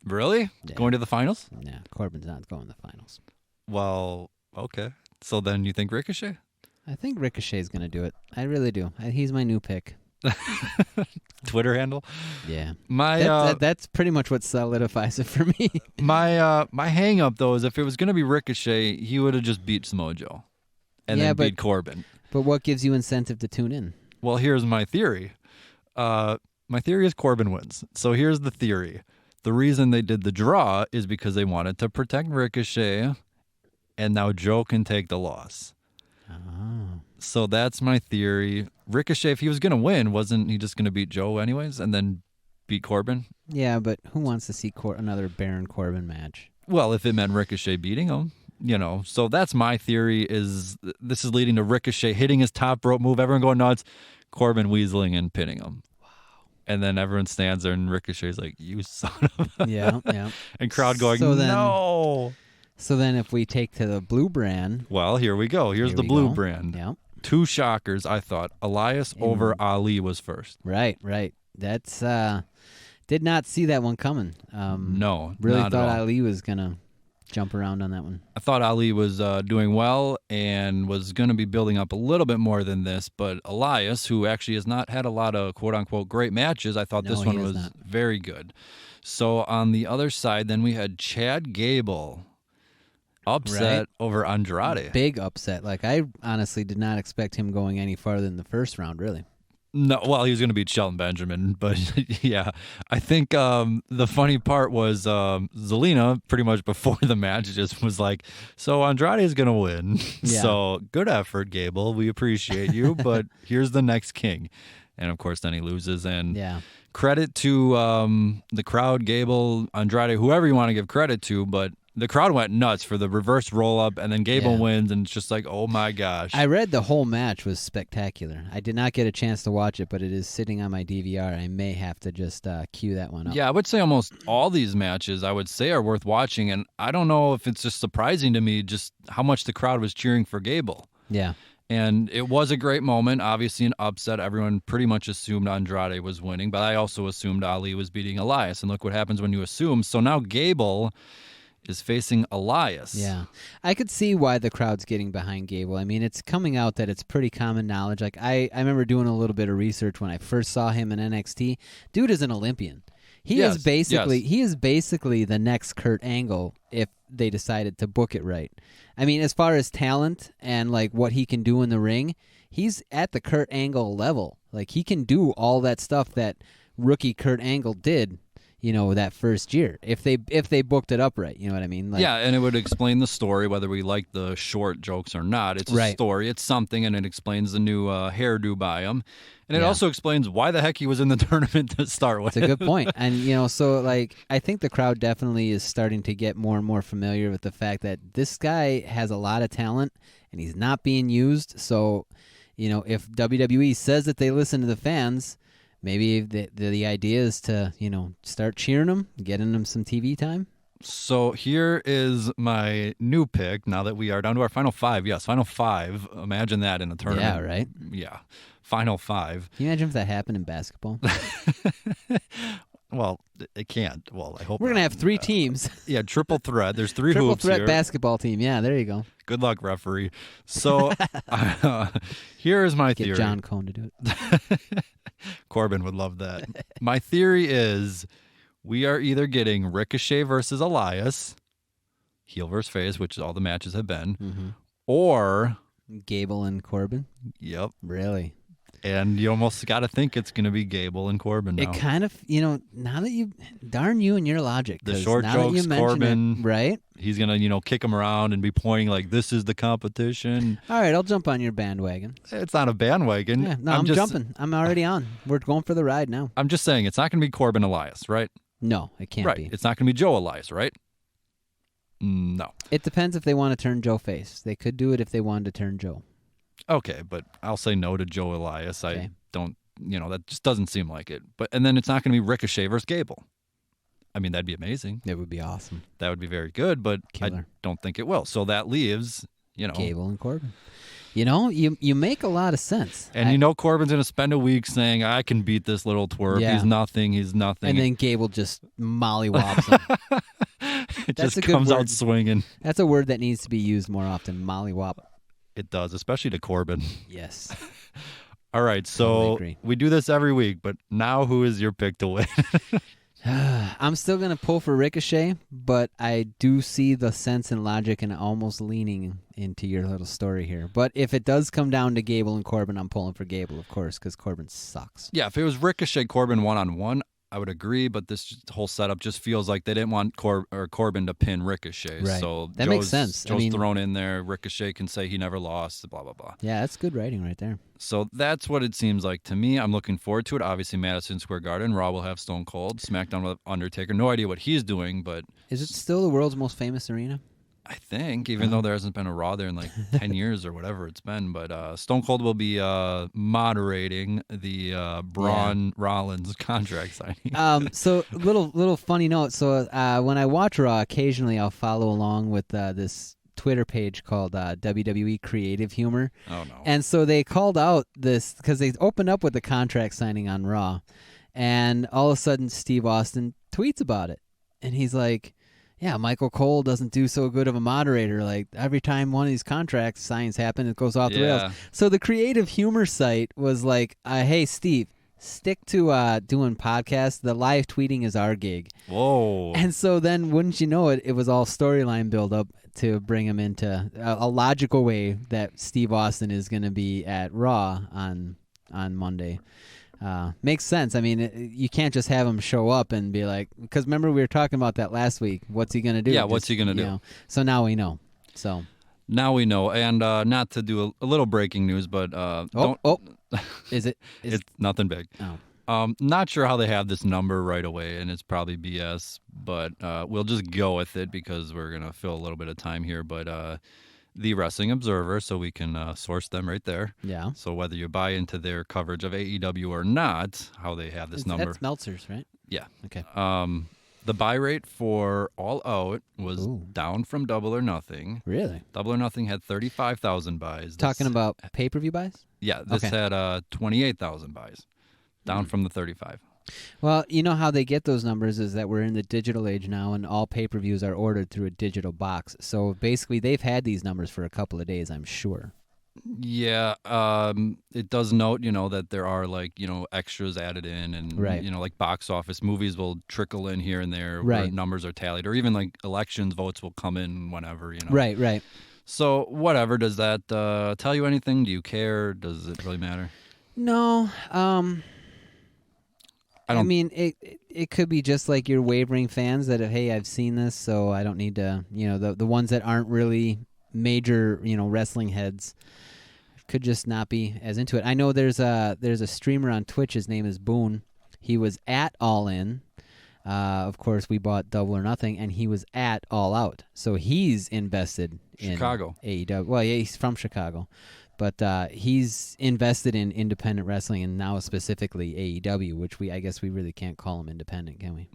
Really? Yeah. Going to the finals? Yeah, Corbin's not going to the finals. Well, okay. So then you think Ricochet? I think Ricochet's going to do it. I really do. He's my new pick. Twitter handle? Yeah. That's pretty much what solidifies it for me. My hang up though is if it was going to be Ricochet, he would have just beat Samoa Joe and then beat Corbin. But what gives you incentive to tune in? Well, here's my theory. My theory is Corbin wins. So here's the theory. The reason they did the draw is because they wanted to protect Ricochet, and now Joe can take the loss. Oh. So that's my theory. Ricochet, if he was going to win, wasn't he just going to beat Joe anyways and then beat Corbin? Yeah, but who wants to see another Baron Corbin match? Well, if it meant Ricochet beating him, you know. So that's my theory is this is leading to Ricochet hitting his top rope move, everyone going nuts, Corbin weaseling and pinning him. Wow. And then everyone stands there and Ricochet's like, you son of a... Yeah. And crowd going, no. So then if we take to the blue brand... Well, here we go. Here's the blue brand. Yeah. Two shockers, I thought. Elias over Ali was first. Right. That's... did not see that one coming. No, really not thought at all. Ali was going to jump around on that one. I thought Ali was doing well and was going to be building up a little bit more than this, but Elias, who actually has not had a lot of quote-unquote great matches, I thought this one was very good. So on the other side, then we had Chad Gable. Upset over Andrade. Big upset. Like, I honestly did not expect him going any farther than the first round, really. No, well, he was going to beat Shelton Benjamin, but yeah. I think the funny part was Zelina, pretty much before the match, just was like, so Andrade is going to win. Yeah. So good effort, Gable. We appreciate you, but here's the next king. And, of course, then he loses. And credit to the crowd, Gable, Andrade, whoever you want to give credit to, but the crowd went nuts for the reverse roll-up, and then Gable wins, and it's just like, oh, my gosh. I read the whole match was spectacular. I did not get a chance to watch it, but it is sitting on my DVR. I may have to just cue that one up. Yeah, I would say almost all these matches, I would say, are worth watching, and I don't know if it's just surprising to me just how much the crowd was cheering for Gable. Yeah. And it was a great moment, obviously an upset. Everyone pretty much assumed Andrade was winning, but I also assumed Ali was beating Elias, and look what happens when you assume. So now Gable is facing Elias. Yeah. I could see why the crowd's getting behind Gable. I mean, it's coming out that it's pretty common knowledge. Like, I remember doing a little bit of research when I first saw him in NXT. Dude is an Olympian. He is basically the next Kurt Angle if they decided to book it right. I mean, as far as talent and like what he can do in the ring, he's at the Kurt Angle level. Like, he can do all that stuff that rookie Kurt Angle did, that first year, if they booked it up right. You know what I mean? Like, yeah, and it would explain the story, whether we like the short jokes or not. It's a story, it's something, and it explains the new hairdo by him. And it also explains why the heck he was in the tournament to start with. It's a good point. And, so, like, I think the crowd definitely is starting to get more and more familiar with the fact that this guy has a lot of talent, and he's not being used. So, if WWE says that they listen to the fans, maybe the idea is to, start cheering them, getting them some TV time. So here is my new pick, now that we are down to our final five. Yes, final five. Imagine that in a tournament. Yeah, right? Yeah, final five. Can you imagine if that happened in basketball? Well, it can't. Well, I hope we're going to have three teams. Yeah, triple threat. There's three triple hoops threat here. Basketball team. Yeah, there you go. Good luck, referee. So here is my theory. Get John Cone to do it. Corbin would love that. My theory is we are either getting Ricochet versus Elias, heel versus face, which all the matches have been, or Gable and Corbin. Yep. Really? And you almost got to think it's going to be Gable and Corbin now. It kind of, now that darn you and your logic. The short jokes, Corbin, right? He's going to, kick him around and be pointing like, this is the competition. All right, I'll jump on your bandwagon. It's not a bandwagon. Yeah, no, I'm jumping. I'm already on. We're going for the ride now. I'm just saying, it's not going to be Corbin Elias, right? No, it can't be. It's not going to be Joe Elias, right? No. It depends if they want to turn Joe face. They could do it if they wanted to turn Joe. Okay, but I'll say no to Joe Elias. Okay. I don't, that just doesn't seem like it. And then it's not going to be Ricochet versus Gable. I mean, that'd be amazing. It would be awesome. That would be very good, but I don't think it will. So that leaves, Gable and Corbin. You make a lot of sense. And Corbin's going to spend a week saying, I can beat this little twerp. Yeah. He's nothing. And then Gable just mollywops him. It just comes out swinging. That's a word that needs to be used more often, mollywop. It does, especially to Corbin. Yes. All right, so we do this every week, but now who is your pick to win? I'm still going to pull for Ricochet, but I do see the sense and logic and almost leaning into your little story here. But if it does come down to Gable and Corbin, I'm pulling for Gable, of course, because Corbin sucks. Yeah, if it was Ricochet, Corbin one-on-one, I would agree, but this whole setup just feels like they didn't want Corbin to pin Ricochet. Right. So that makes sense. Joe's thrown in there. Ricochet can say he never lost, blah, blah, blah. Yeah, that's good writing right there. So that's what it seems like to me. I'm looking forward to it. Obviously, Madison Square Garden. Raw will have Stone Cold. SmackDown will have Undertaker. No idea what he's doing, but... Is it still the world's most famous arena? I think, even though there hasn't been a Raw there in like 10 years or whatever it's been. But Stone Cold will be moderating the Braun Rollins contract signing. So little funny note. So when I watch Raw, occasionally I'll follow along with this Twitter page called WWE Creative Humor. Oh, no. And so they called out this because they opened up with the contract signing on Raw. And all of a sudden Steve Austin tweets about it. And he's like... Yeah, Michael Cole doesn't do so good of a moderator. Like, every time one of these contract signs happen, it goes off the rails. So the Creative Humor site was like, hey, Steve, stick to doing podcasts. The live tweeting is our gig. Whoa. And so then, wouldn't you know it, it was all storyline build-up to bring him into a logical way that Steve Austin is going to be at Raw on Monday. Makes sense. I mean, you can't just have him show up and be like, because remember we were talking about that last week. What's he going to do? Yeah, what's he going to do? So now we know. So now we know. And not to do a little breaking news, but is it? It's nothing big. Oh. Not sure how they have this number right away, and it's probably BS, but we'll just go with it because we're going to fill a little bit of time here. But the Wrestling Observer, so we can source them right there. Yeah. So whether you buy into their coverage of AEW or not, how they have this number. That's Meltzer's, right? Yeah. Okay. The buy rate for All Out was down from Double or Nothing. Really? Double or Nothing had 35,000 buys. Talking about pay-per-view buys? Yeah, this had 28,000 buys, down from the 35. Well, you know how they get those numbers is that we're in the digital age now, and all pay-per-views are ordered through a digital box. So basically, they've had these numbers for a couple of days, I'm sure. Yeah, it does note, that there are extras added in, and right. Like box office movies will trickle in here and there where numbers are tallied, or even like elections votes will come in whenever, Right. So whatever, does that tell you anything? Do you care? Does it really matter? No. I mean, it could be just like your wavering fans that hey, I've seen this, so I don't need to. The ones that aren't really major, wrestling heads could just not be as into it. I know there's a streamer on Twitch. His name is Boone. He was at All In. Of course, we bought Double or Nothing, and he was at All Out. So he's invested in Chicago. AEW. Well, yeah, he's from Chicago. But he's invested in independent wrestling, and now specifically AEW, which I guess we really can't call him independent, can we?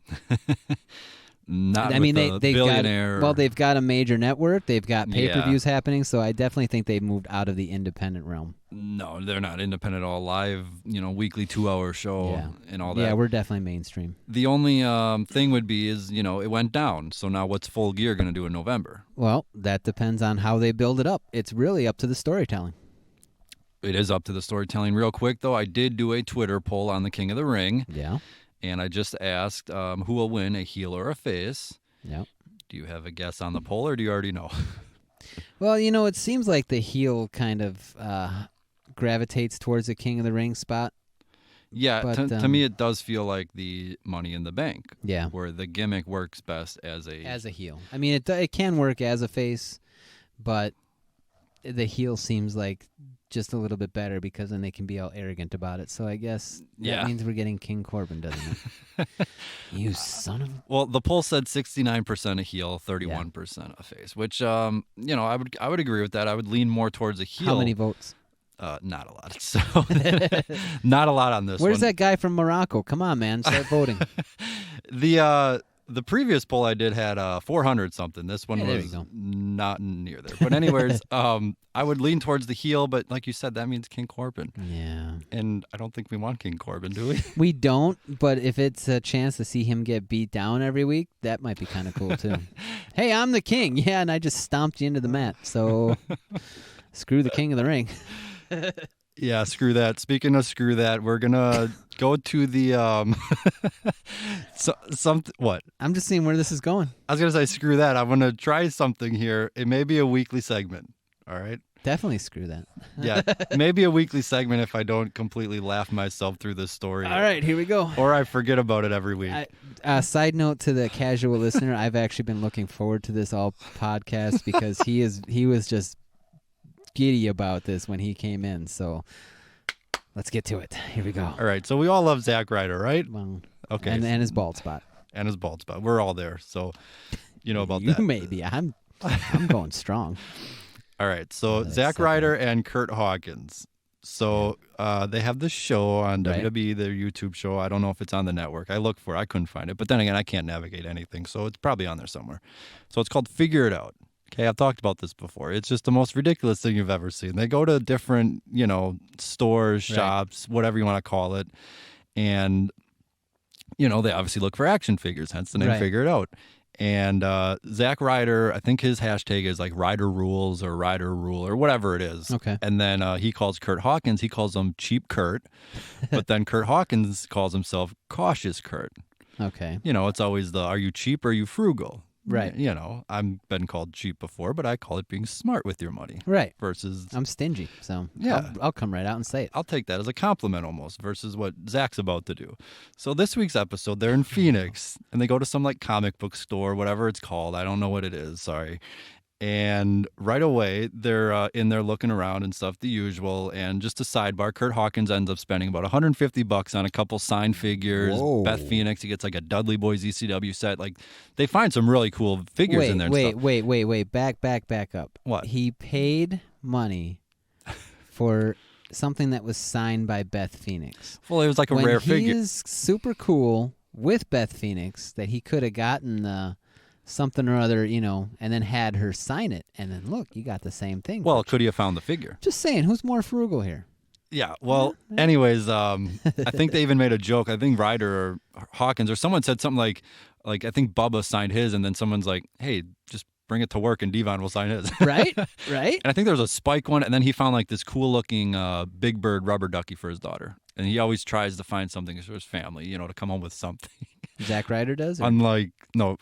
Not I mean, they've billionaire. They've got a major network. They've got pay-per-views happening, so I definitely think they've moved out of the independent realm. No, they're not independent at all. Live, weekly 2-hour show and all that. Yeah, we're definitely mainstream. The only thing would be is, it went down. So now what's Full Gear going to do in November? Well, that depends on how they build it up. It's really up to the storytelling. It is up to the storytelling. Real quick, though, I did do a Twitter poll on the King of the Ring. Yeah. And I just asked who will win, a heel or a face. Yep. Do you have a guess on the poll, or do you already know? Well, it seems like the heel kind of gravitates towards the King of the Ring spot. Yeah, but, to me it does feel like the Money in the Bank. Yeah. Where the gimmick works best as a heel. I mean, it can work as a face, but the heel seems like just a little bit better because then they can be all arrogant about it. So I guess that means we're getting King Corbin, doesn't it? You son of a... Well, the poll said 69% a heel, 31% a face, which I would agree with that. I would lean more towards a heel. How many votes? Not a lot. So not a lot on this Where's one. that guy from Morocco? Come on, man. Start voting. The previous poll I did had 400 something. This one was not near there. But anyways, I would lean towards the heel, but like you said, that means King Corbin. Yeah. And I don't think we want King Corbin, do we? We don't, but if it's a chance to see him get beat down every week, that might be kind of cool too. Hey, I'm the king. Yeah, and I just stomped you into the mat. So screw the King of the Ring. Yeah, screw that. Speaking of screw that, we're gonna go to the what? I'm just seeing where this is going. I was gonna say screw that. I'm gonna try something here. It may be a weekly segment. All right. Definitely screw that. Yeah, maybe a weekly segment if I don't completely laugh myself through this story. All right, here we go. Or I forget about it every week. Side note to the casual listener, I've actually been looking forward to this all podcast because he was just giddy about this when he came in. So let's get to it. Here we go. All right. So we all love Zack Ryder, right? Well, okay. And his bald spot. And his bald spot. We're all there. So you know about that. You maybe. I'm going strong. All right. So Zack Ryder and Kurt Hawkins. So they have this show on WWE, their YouTube show. I don't know if it's on the network. I looked for it. I couldn't find it. But then again, I can't navigate anything. So it's probably on there somewhere. So it's called Figure It Out. Okay, I've talked about this before. It's just the most ridiculous thing you've ever seen. They go to different, stores, shops, whatever you want to call it. And, they obviously look for action figures, hence the name Figure It Out. And Zack Ryder, I think his hashtag is like Ryder Rules or Ryder Rule or whatever it is. Okay. And then he calls Kurt Hawkins, he calls him Cheap Kurt. But then Kurt Hawkins calls himself Cautious Kurt. Okay. It's always are you cheap or are you frugal? Right. I've been called cheap before, but I call it being smart with your money. Right. Versus... I'm stingy, so yeah. I'll come right out and say it. I'll take that as a compliment almost versus what Zach's about to do. So this week's episode, they're in Phoenix, and they go to some comic book store, whatever it's called. I don't know what it is, sorry. And right away, they're in there looking around and stuff, the usual. And just a sidebar, Kurt Hawkins ends up spending about $150 on a couple signed figures. Whoa. Beth Phoenix, he gets a Dudley Boys ECW set. They find some really cool figures in there. Wait. Back up. What? He paid money for something that was signed by Beth Phoenix. Well, it was like a rare figure. He is super cool with Beth Phoenix that he could have gotten something or other, and then had her sign it. And then, look, you got the same thing. Well, could he have found the figure? Just saying, who's more frugal here? Yeah. Well, anyways, I think they even made a joke. I think Ryder or Hawkins or someone said something like I think Bubba signed his, and then someone's like, hey, just bring it to work and Devon will sign his. Right. And I think there was a Spike one, and then he found like this cool looking Big Bird rubber ducky for his daughter. And he always tries to find something for his family, to come home with something. Zack Ryder does? Or? Unlike,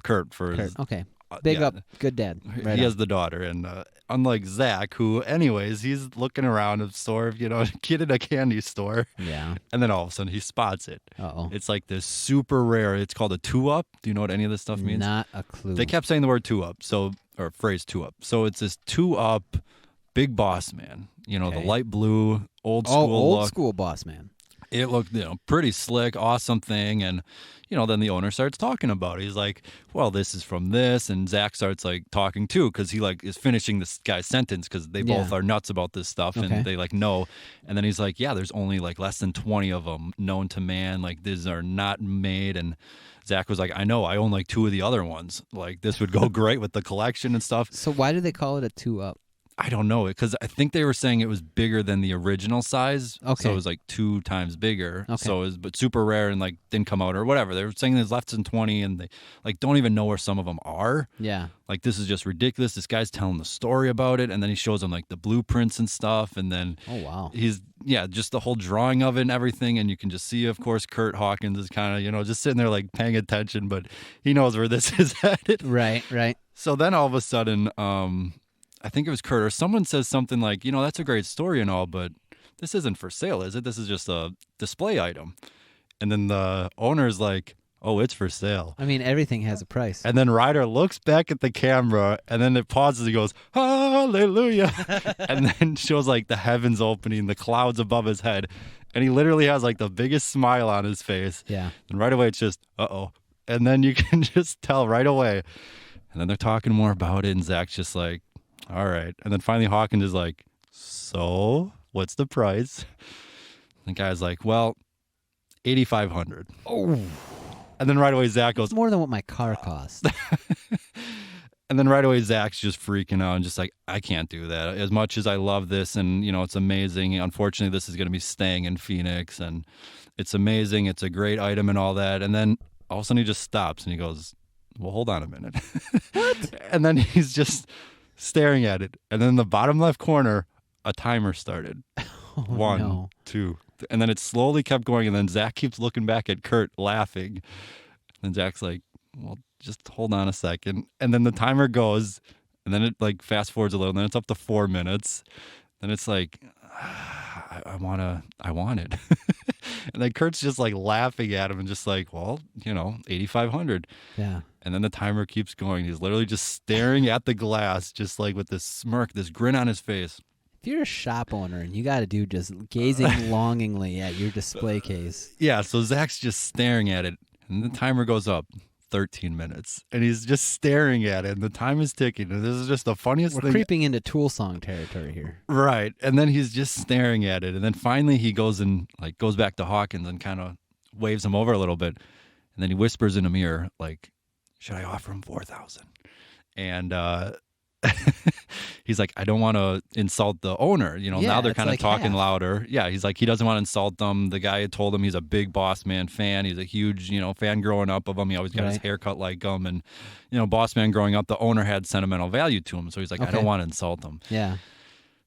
Kurt for his. Okay. Big up. Good dad. Right he has the daughter. And unlike Zach, who, anyways, he's looking around a store, a kid in a candy store. Yeah. And then all of a sudden he spots it. Uh-oh. It's like this super rare. It's called a 2-up. Do you know what any of this stuff means? Not a clue. They kept saying the word 2-up, or phrase 2-up. So it's this 2-up big boss man. The light blue, old school look. Old school boss man. It looked, pretty slick, awesome thing. And, then the owner starts talking about it. He's like, well, this is from this. And Zach starts, talking, too, because he, is finishing this guy's sentence because they both are nuts about this stuff. Okay. And they, know. And then he's like, yeah, there's only, less than 20 of them known to man. These are not made. And Zach was like, I know. I own, 2 of the other ones. This would go great with the collection and stuff. So why do they call it a 2-up? I don't know, because I think they were saying it was bigger than the original size. Okay. So it was 2 times bigger. Okay. So it was, but super rare and didn't come out or whatever. They were saying there's less than 20 and they don't even know where some of them are. Yeah. This is just ridiculous. This guy's telling the story about it, and then he shows them the blueprints and stuff, and then oh wow, just the whole drawing of it and everything, and you can just see, of course, Kurt Hawkins is kind of just sitting there paying attention, but he knows where this is headed. Right. So then all of a sudden, I think it was Kurt or someone says something like, that's a great story and all, but this isn't for sale, is it? This is just a display item. And then the owner's like, oh, it's for sale. I mean, everything has a price. And then Ryder looks back at the camera, and then it pauses. He goes, hallelujah. And then shows the heavens opening, the clouds above his head. And he literally has the biggest smile on his face. Yeah. And right away it's just, uh-oh. And then you can just tell right away. And then they're talking more about it, and Zach's just like, all right. And then finally Hawkins is like, so what's the price? And the guy's like, well, $8,500. Oh. And then right away Zach goes, it's more than what my car cost. And then right away Zach's just freaking out and just like, I can't do that. As much as I love this and, it's amazing. Unfortunately, this is going to be staying in Phoenix, and it's amazing. It's a great item and all that. And then all of a sudden he just stops and he goes, well, hold on a minute. What? And then he's just staring at it, and then in the bottom left corner a timer started. Oh, 1, no. 2, and then it slowly kept going, and then Zach keeps looking back at Kurt laughing, and Zach's like, well, just hold on a second. And then the timer goes, and then it fast forwards a little, and then it's up to 4 minutes. Then it's like, I want it. And then Kurt's just laughing at him and just well, $8,500. Yeah. And then the timer keeps going. He's literally just staring at the glass, just with this smirk, this grin on his face. If you're a shop owner and you got to do just gazing longingly at your display case. Yeah, so Zach's just staring at it, and the timer goes up 13 minutes, and he's just staring at it, and the time is ticking, and this is just the funniest thing. We're creeping into Tool Song territory here. Right, and then he's just staring at it, and then finally he goes and goes back to Hawkins and kind of waves him over a little bit, and then he whispers in a mirror, should I offer him $4,000? And he's like, I don't want to insult the owner. Now they're kind of talking half. louder. Yeah, he's like, he doesn't want to insult them. The guy had told him he's a big Boss Man fan. He's a huge, fan growing up of him. He always got his hair cut like him. And, Boss Man growing up, the owner had sentimental value to him. So he's like, I don't want to insult them. Yeah.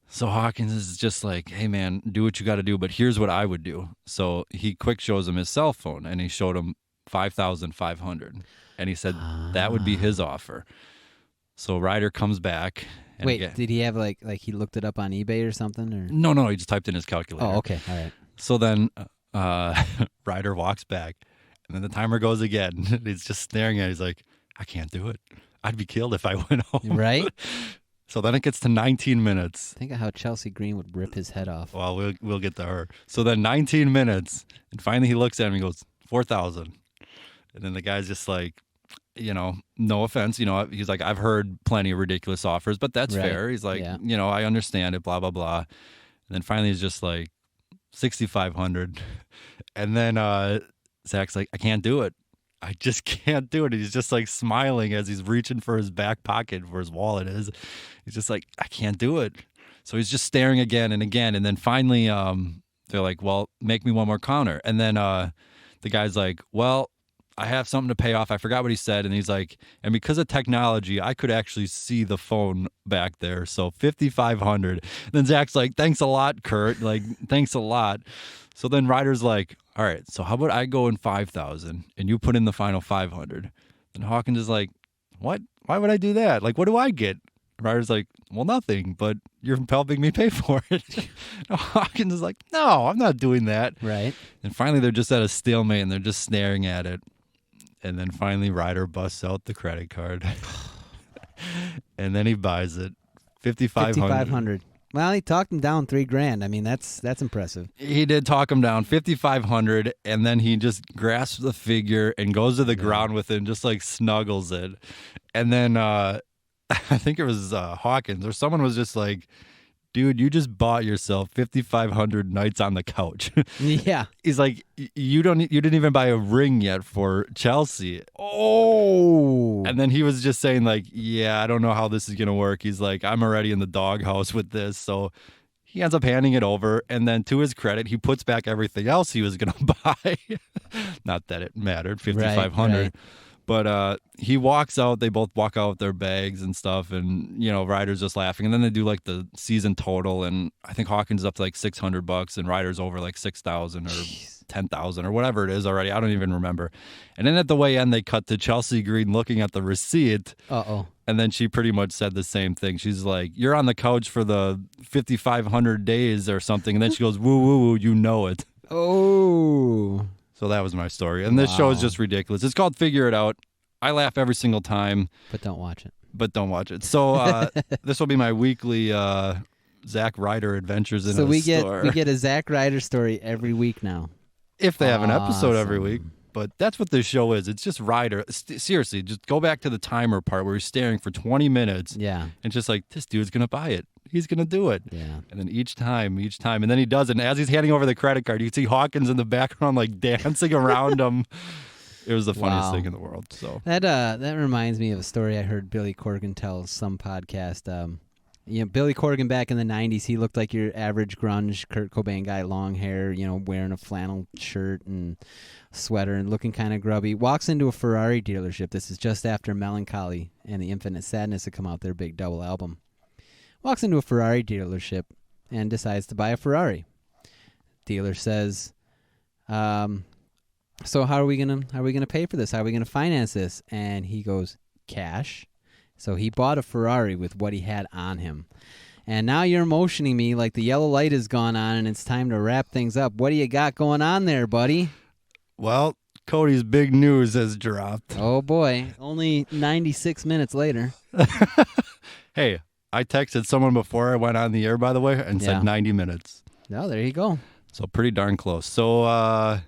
So Hawkins is just like, hey, man, do what you got to do. But here's what I would do. So he quick shows him his cell phone, and he showed him $5,500. And he said that would be his offer. So Ryder comes back. And wait, did he have he looked it up on eBay or something? Or? No, he just typed in his calculator. Oh, okay, all right. So then Ryder walks back, and then the timer goes again. He's just staring at it. He's like, I can't do it. I'd be killed if I went home. Right? So then it gets to 19 minutes. Think of how Chelsea Green would rip his head off. Well, we'll get to her. So then 19 minutes, and finally he looks at him and he goes, $4,000. And then the guy's just like, no offense, he's like, I've heard plenty of ridiculous offers, but that's fair. He's like, I understand it, blah, blah, blah. And then finally he's just like, 6,500. And then Zach's like, I can't do it. I just can't do it. And he's just smiling as he's reaching for his back pocket where his wallet is. He's just like, I can't do it. So he's just staring again and again. And then finally they're like, well, make me one more counter. And then the guy's like, well, I have something to pay off. I forgot what he said. And he's like, and because of technology, I could actually see the phone back there. So $5,500. Then Zach's like, thanks a lot, Kurt. Like, thanks a lot. So then Ryder's like, all right, so how about I go in 5,000 and you put in the final 500? And Hawkins is like, what? Why would I do that? Like, what do I get? Ryder's like, well, nothing, but you're helping me pay for it. Hawkins is like, no, I'm not doing that. Right. And finally, they're just at a stalemate and they're just staring at it. And then finally, Ryder busts out the credit card. And then he buys it. $5,500. Well, he talked him down $3,000. I mean, that's impressive. He did talk him down $5,500, and then he just grasps the figure and goes to the ground with it and just like snuggles it. And then I think it was Hawkins or someone was just like, dude, you just bought yourself 5,500 nights on the couch. Yeah. He's like, you didn't even buy a ring yet for Chelsea. Oh. And then he was just saying like, yeah, I don't know how this is going to work. He's like, I'm already in the doghouse with this. So he ends up handing it over. And then to his credit, he puts back everything else he was going to buy. Not that it mattered, 5,500. Right. But he walks out. They both walk out with their bags and stuff. And, Ryder's just laughing. And then they do like the season total. And I think Hawkins is up to like $600 and Ryder's over like 6,000 or 10,000 or whatever it is already. I don't even remember. And then at the way end, they cut to Chelsea Green looking at the receipt. Uh-oh. And then she pretty much said the same thing. She's like, you're on the couch for the 5,500 days or something. And then she goes, woo, woo, woo, you know it. Oh. So that was my story. And this show is just ridiculous. It's called Figure It Out. I laugh every single time. But don't watch it. So this will be my weekly Zack Ryder adventures in a store. We get a Zack Ryder story every week now. If they have an episode every week. But that's what this show is. It's just Ryder. Seriously, just go back to the timer part where he's staring for 20 minutes. Yeah. And just like, this dude's going to buy it. He's going to do it. Yeah. And then each time. And then he does it. And as he's handing over the credit card, you can see Hawkins in the background like dancing around him. It was the funniest thing in the world. So that reminds me of a story I heard Billy Corgan tell some podcast. Billy Corgan back in the 90s, he looked like your average grunge Kurt Cobain guy, long hair, wearing a flannel shirt and sweater and looking kind of grubby. Walks into a Ferrari dealership. This is just after Melancholy and the Infinite Sadness had come out, their big double album. Walks into a Ferrari dealership and decides to buy a Ferrari. Dealer says, so how are we gonna pay for this? How are we gonna finance this? And he goes, cash. So he bought a Ferrari with what he had on him. And now you're motioning me like the yellow light has gone on and it's time to wrap things up. What do you got going on there, buddy? Well, Cody's big news has dropped. Oh boy, only 96 minutes later. Hey, I texted someone before I went on the air, by the way, and said 90 minutes. Oh, there you go. So pretty darn close. So, wow.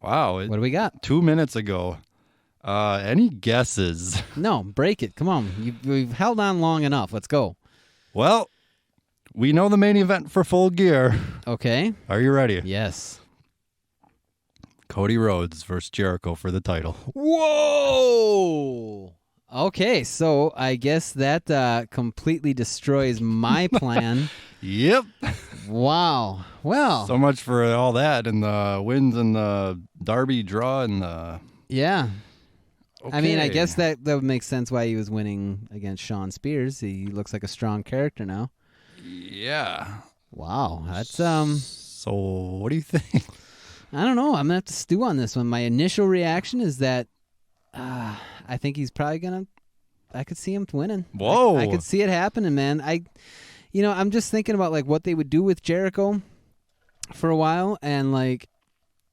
What do we got? 2 minutes ago. Any guesses? No, break it. Come on. We've held on long enough. Let's go. Well, we know the main event for Full Gear. Okay. Are you ready? Yes. Cody Rhodes versus Jericho for the title. Whoa! Okay, so I guess that completely destroys my plan. Yep. Wow. Well. So much for all that and the wins and the Derby draw and the... Yeah. Okay. I mean, I guess that would make sense why he was winning against Shawn Spears. He looks like a strong character now. Yeah. Wow. That's So what do you think? I don't know. I'm gonna have to stew on this one. My initial reaction is that I think he's probably gonna. I could see him winning. Whoa! I could see it happening, man. I'm just thinking about like what they would do with Jericho for a while, and like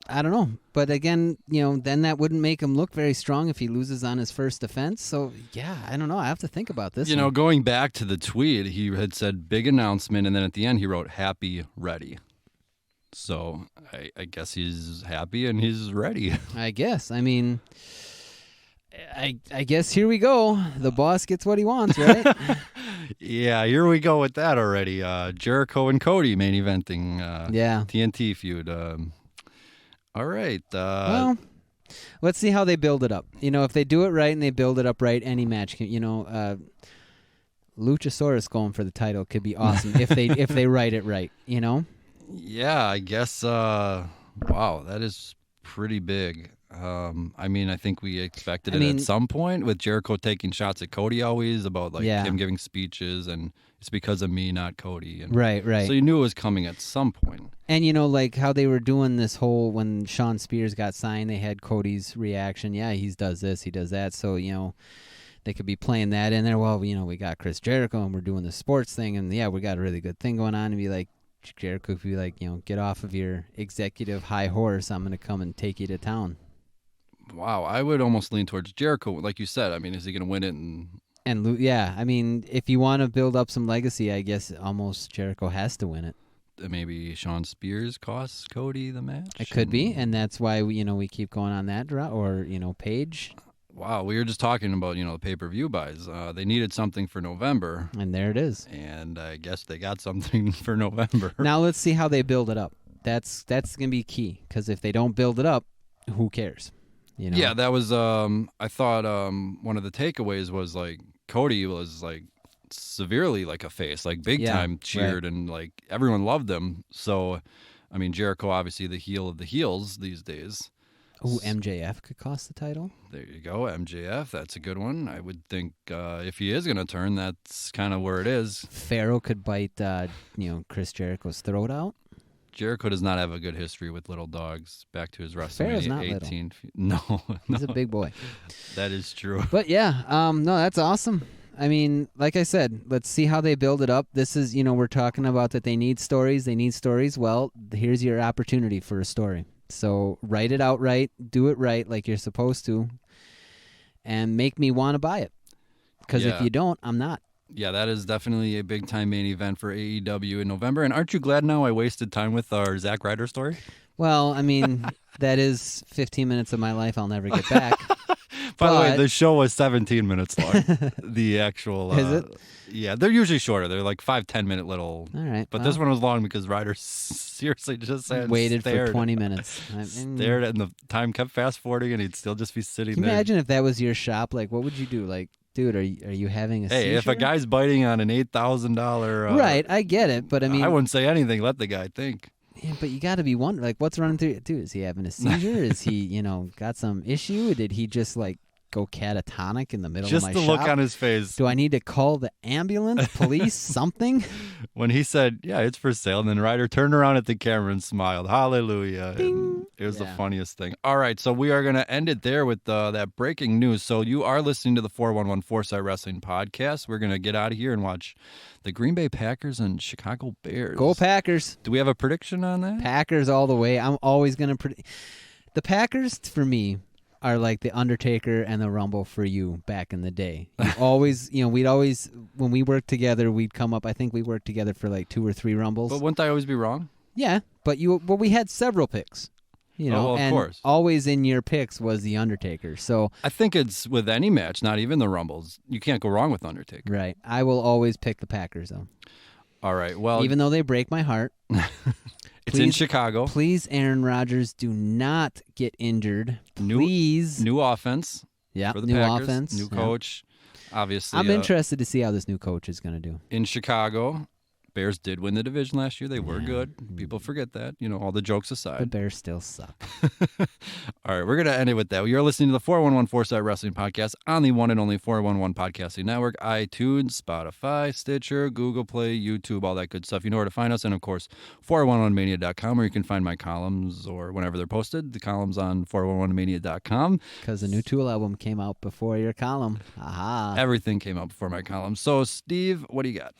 I don't know. But again, then that wouldn't make him look very strong if he loses on his first defense. So yeah, I don't know. I have to think about this. Going back to the tweet, he had said big announcement, and then at the end he wrote happy, ready. So I guess he's happy and he's ready. I guess. I mean, I guess here we go. The boss gets what he wants, right? Yeah, here we go with that already. Jericho and Cody main eventing. TNT feud. All right. Well, let's see how they build it up. If they do it right and they build it up right, any match can. Luchasaurus going for the title could be awesome if they write it right. Yeah, I guess. Wow, that is pretty big. I mean, I think we expected it at some point with Jericho taking shots at Cody always about him giving speeches, and it's because of me, not Cody. And right. So you knew it was coming at some point. And like how they were doing this whole when Sean Spears got signed, they had Cody's reaction. Yeah, he does this, he does that. So they could be playing that in there. Well, we got Chris Jericho and we're doing the sports thing, and yeah, we got a really good thing going on. And be like, Jericho could be like, get off of your executive high horse. I'm going to come and take you to town. Wow, I would almost lean towards Jericho, like you said. I mean, is he going to win it? And yeah, I mean, if you want to build up some legacy, I guess almost Jericho has to win it. Maybe Sean Spears costs Cody the match. It could be, and that's why we keep going on that route, or Paige. Wow, we were just talking about the pay-per-view buys. They needed something for November, and there it is. And I guess they got something for November. Now let's see how they build it up. That's gonna be key, because if they don't build it up, who cares? Yeah, that was. I thought one of the takeaways was Cody was severely a face, big time cheered, right. And everyone loved him. So, I mean, Jericho obviously the heel of the heels these days. Ooh, MJF could cost the title. There you go, MJF. That's a good one. I would think if he is going to turn, that's kind of where it is. Pharaoh could bite, Chris Jericho's throat out. Jericho does not have a good history with little dogs. Back to his WrestleMania not 18. Little. No, he's a big boy. That is true. But yeah, no, that's awesome. I mean, like I said, let's see how they build it up. This is, we're talking about that they need stories. They need stories. Well, here's your opportunity for a story. So write it out right, do it right like you're supposed to, and make me want to buy it. Because if you don't, I'm not. Yeah, that is definitely a big-time main event for AEW in November. And aren't you glad now I wasted time with our Zack Ryder story? Well, I mean, that is 15 minutes of my life I'll never get back. By the way, the show was 17 minutes long. The actual... Is it? Yeah, they're usually shorter. They're 5-10 minute little... All right. But this one was long because Ryder seriously just waited stared. for 20 minutes. Stared, and the time kept fast-forwarding, and he'd still just be sitting there. Can you there. imagine if that was your shop? What would you do? Dude, are you having a seizure? Hey, if a guy's biting on an $8,000... right, I get it, but I mean... I wouldn't say anything. Let the guy think. Yeah, but you got to be wondering, what's running through... Dude, is he having a seizure? Is he, got some issue? Did he just, go catatonic in the middle of my shop? Just the look on his face. Do I need to call the ambulance, police, something? When he said, yeah, it's for sale, and then Ryder turned around at the camera and smiled. Hallelujah. Ding. It was the funniest thing. All right, so we are going to end it there with that breaking news. So you are listening to the 411 Foresight Wrestling Podcast. We're going to get out of here and watch the Green Bay Packers and Chicago Bears. Go Packers. Do we have a prediction on that? Packers all the way. I'm always going to predict. The Packers, for me, are like the Undertaker and the Rumble for you back in the day. You always, we'd always, when we worked together, we'd come up, I think we worked together for 2 or 3 Rumbles. But wouldn't I always be wrong? Yeah, but we had several picks. Of and course. Always in your picks was the Undertaker. So I think it's with any match, not even the Rumbles. You can't go wrong with Undertaker. Right. I will always pick the Packers, though. All right. Well, even though they break my heart. It's in Chicago. Please, Aaron Rodgers, do not get injured. Please. New offense. Yeah, for the new Packers, offense. New coach. Obviously. I'm interested to see how this new coach is going to do. In Chicago, Bears did win the division last year. They were good. People forget that. All the jokes aside. The Bears still suck. All right, we're going to end it with that. You're listening to the 411 Foresight Wrestling Podcast on the one and only 411 Podcasting Network, iTunes, Spotify, Stitcher, Google Play, YouTube, all that good stuff. You know where to find us. And, of course, 411mania.com, where you can find my columns or whenever they're posted. The columns on 411mania.com. Because the new Tool album came out before your column. Aha. Everything came out before my column. So, Steve, what do you got?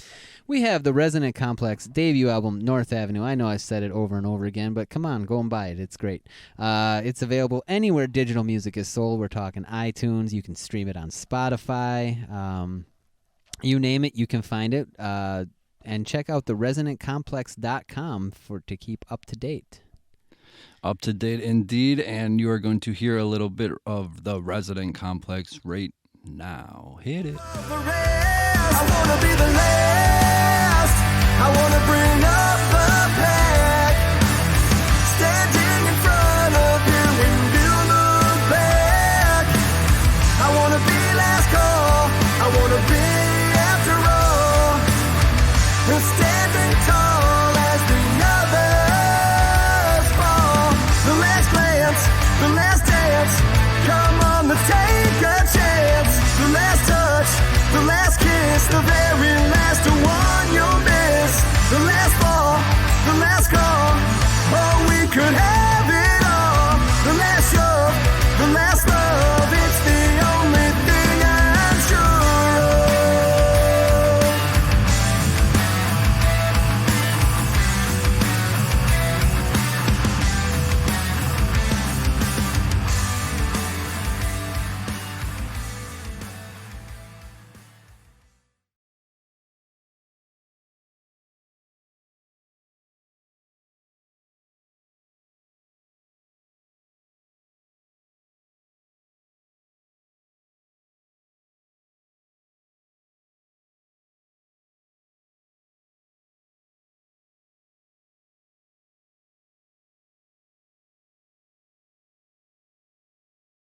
We have the Resonant Complex debut album, North Avenue. I know I said it over and over again, but come on, go and buy it. It's great. It's available anywhere digital music is sold. We're talking iTunes. You can stream it on Spotify. You name it, you can find it. And check out the resonantcomplex.com to keep up to date. Up to date indeed, and you are going to hear a little bit of the Resonant Complex right now. Hit it. I wanna be the last. I wanna bring up the pack. Standing in front of you when you look back. I wanna be last call. I wanna be after all. And standing tall as the others. the very last.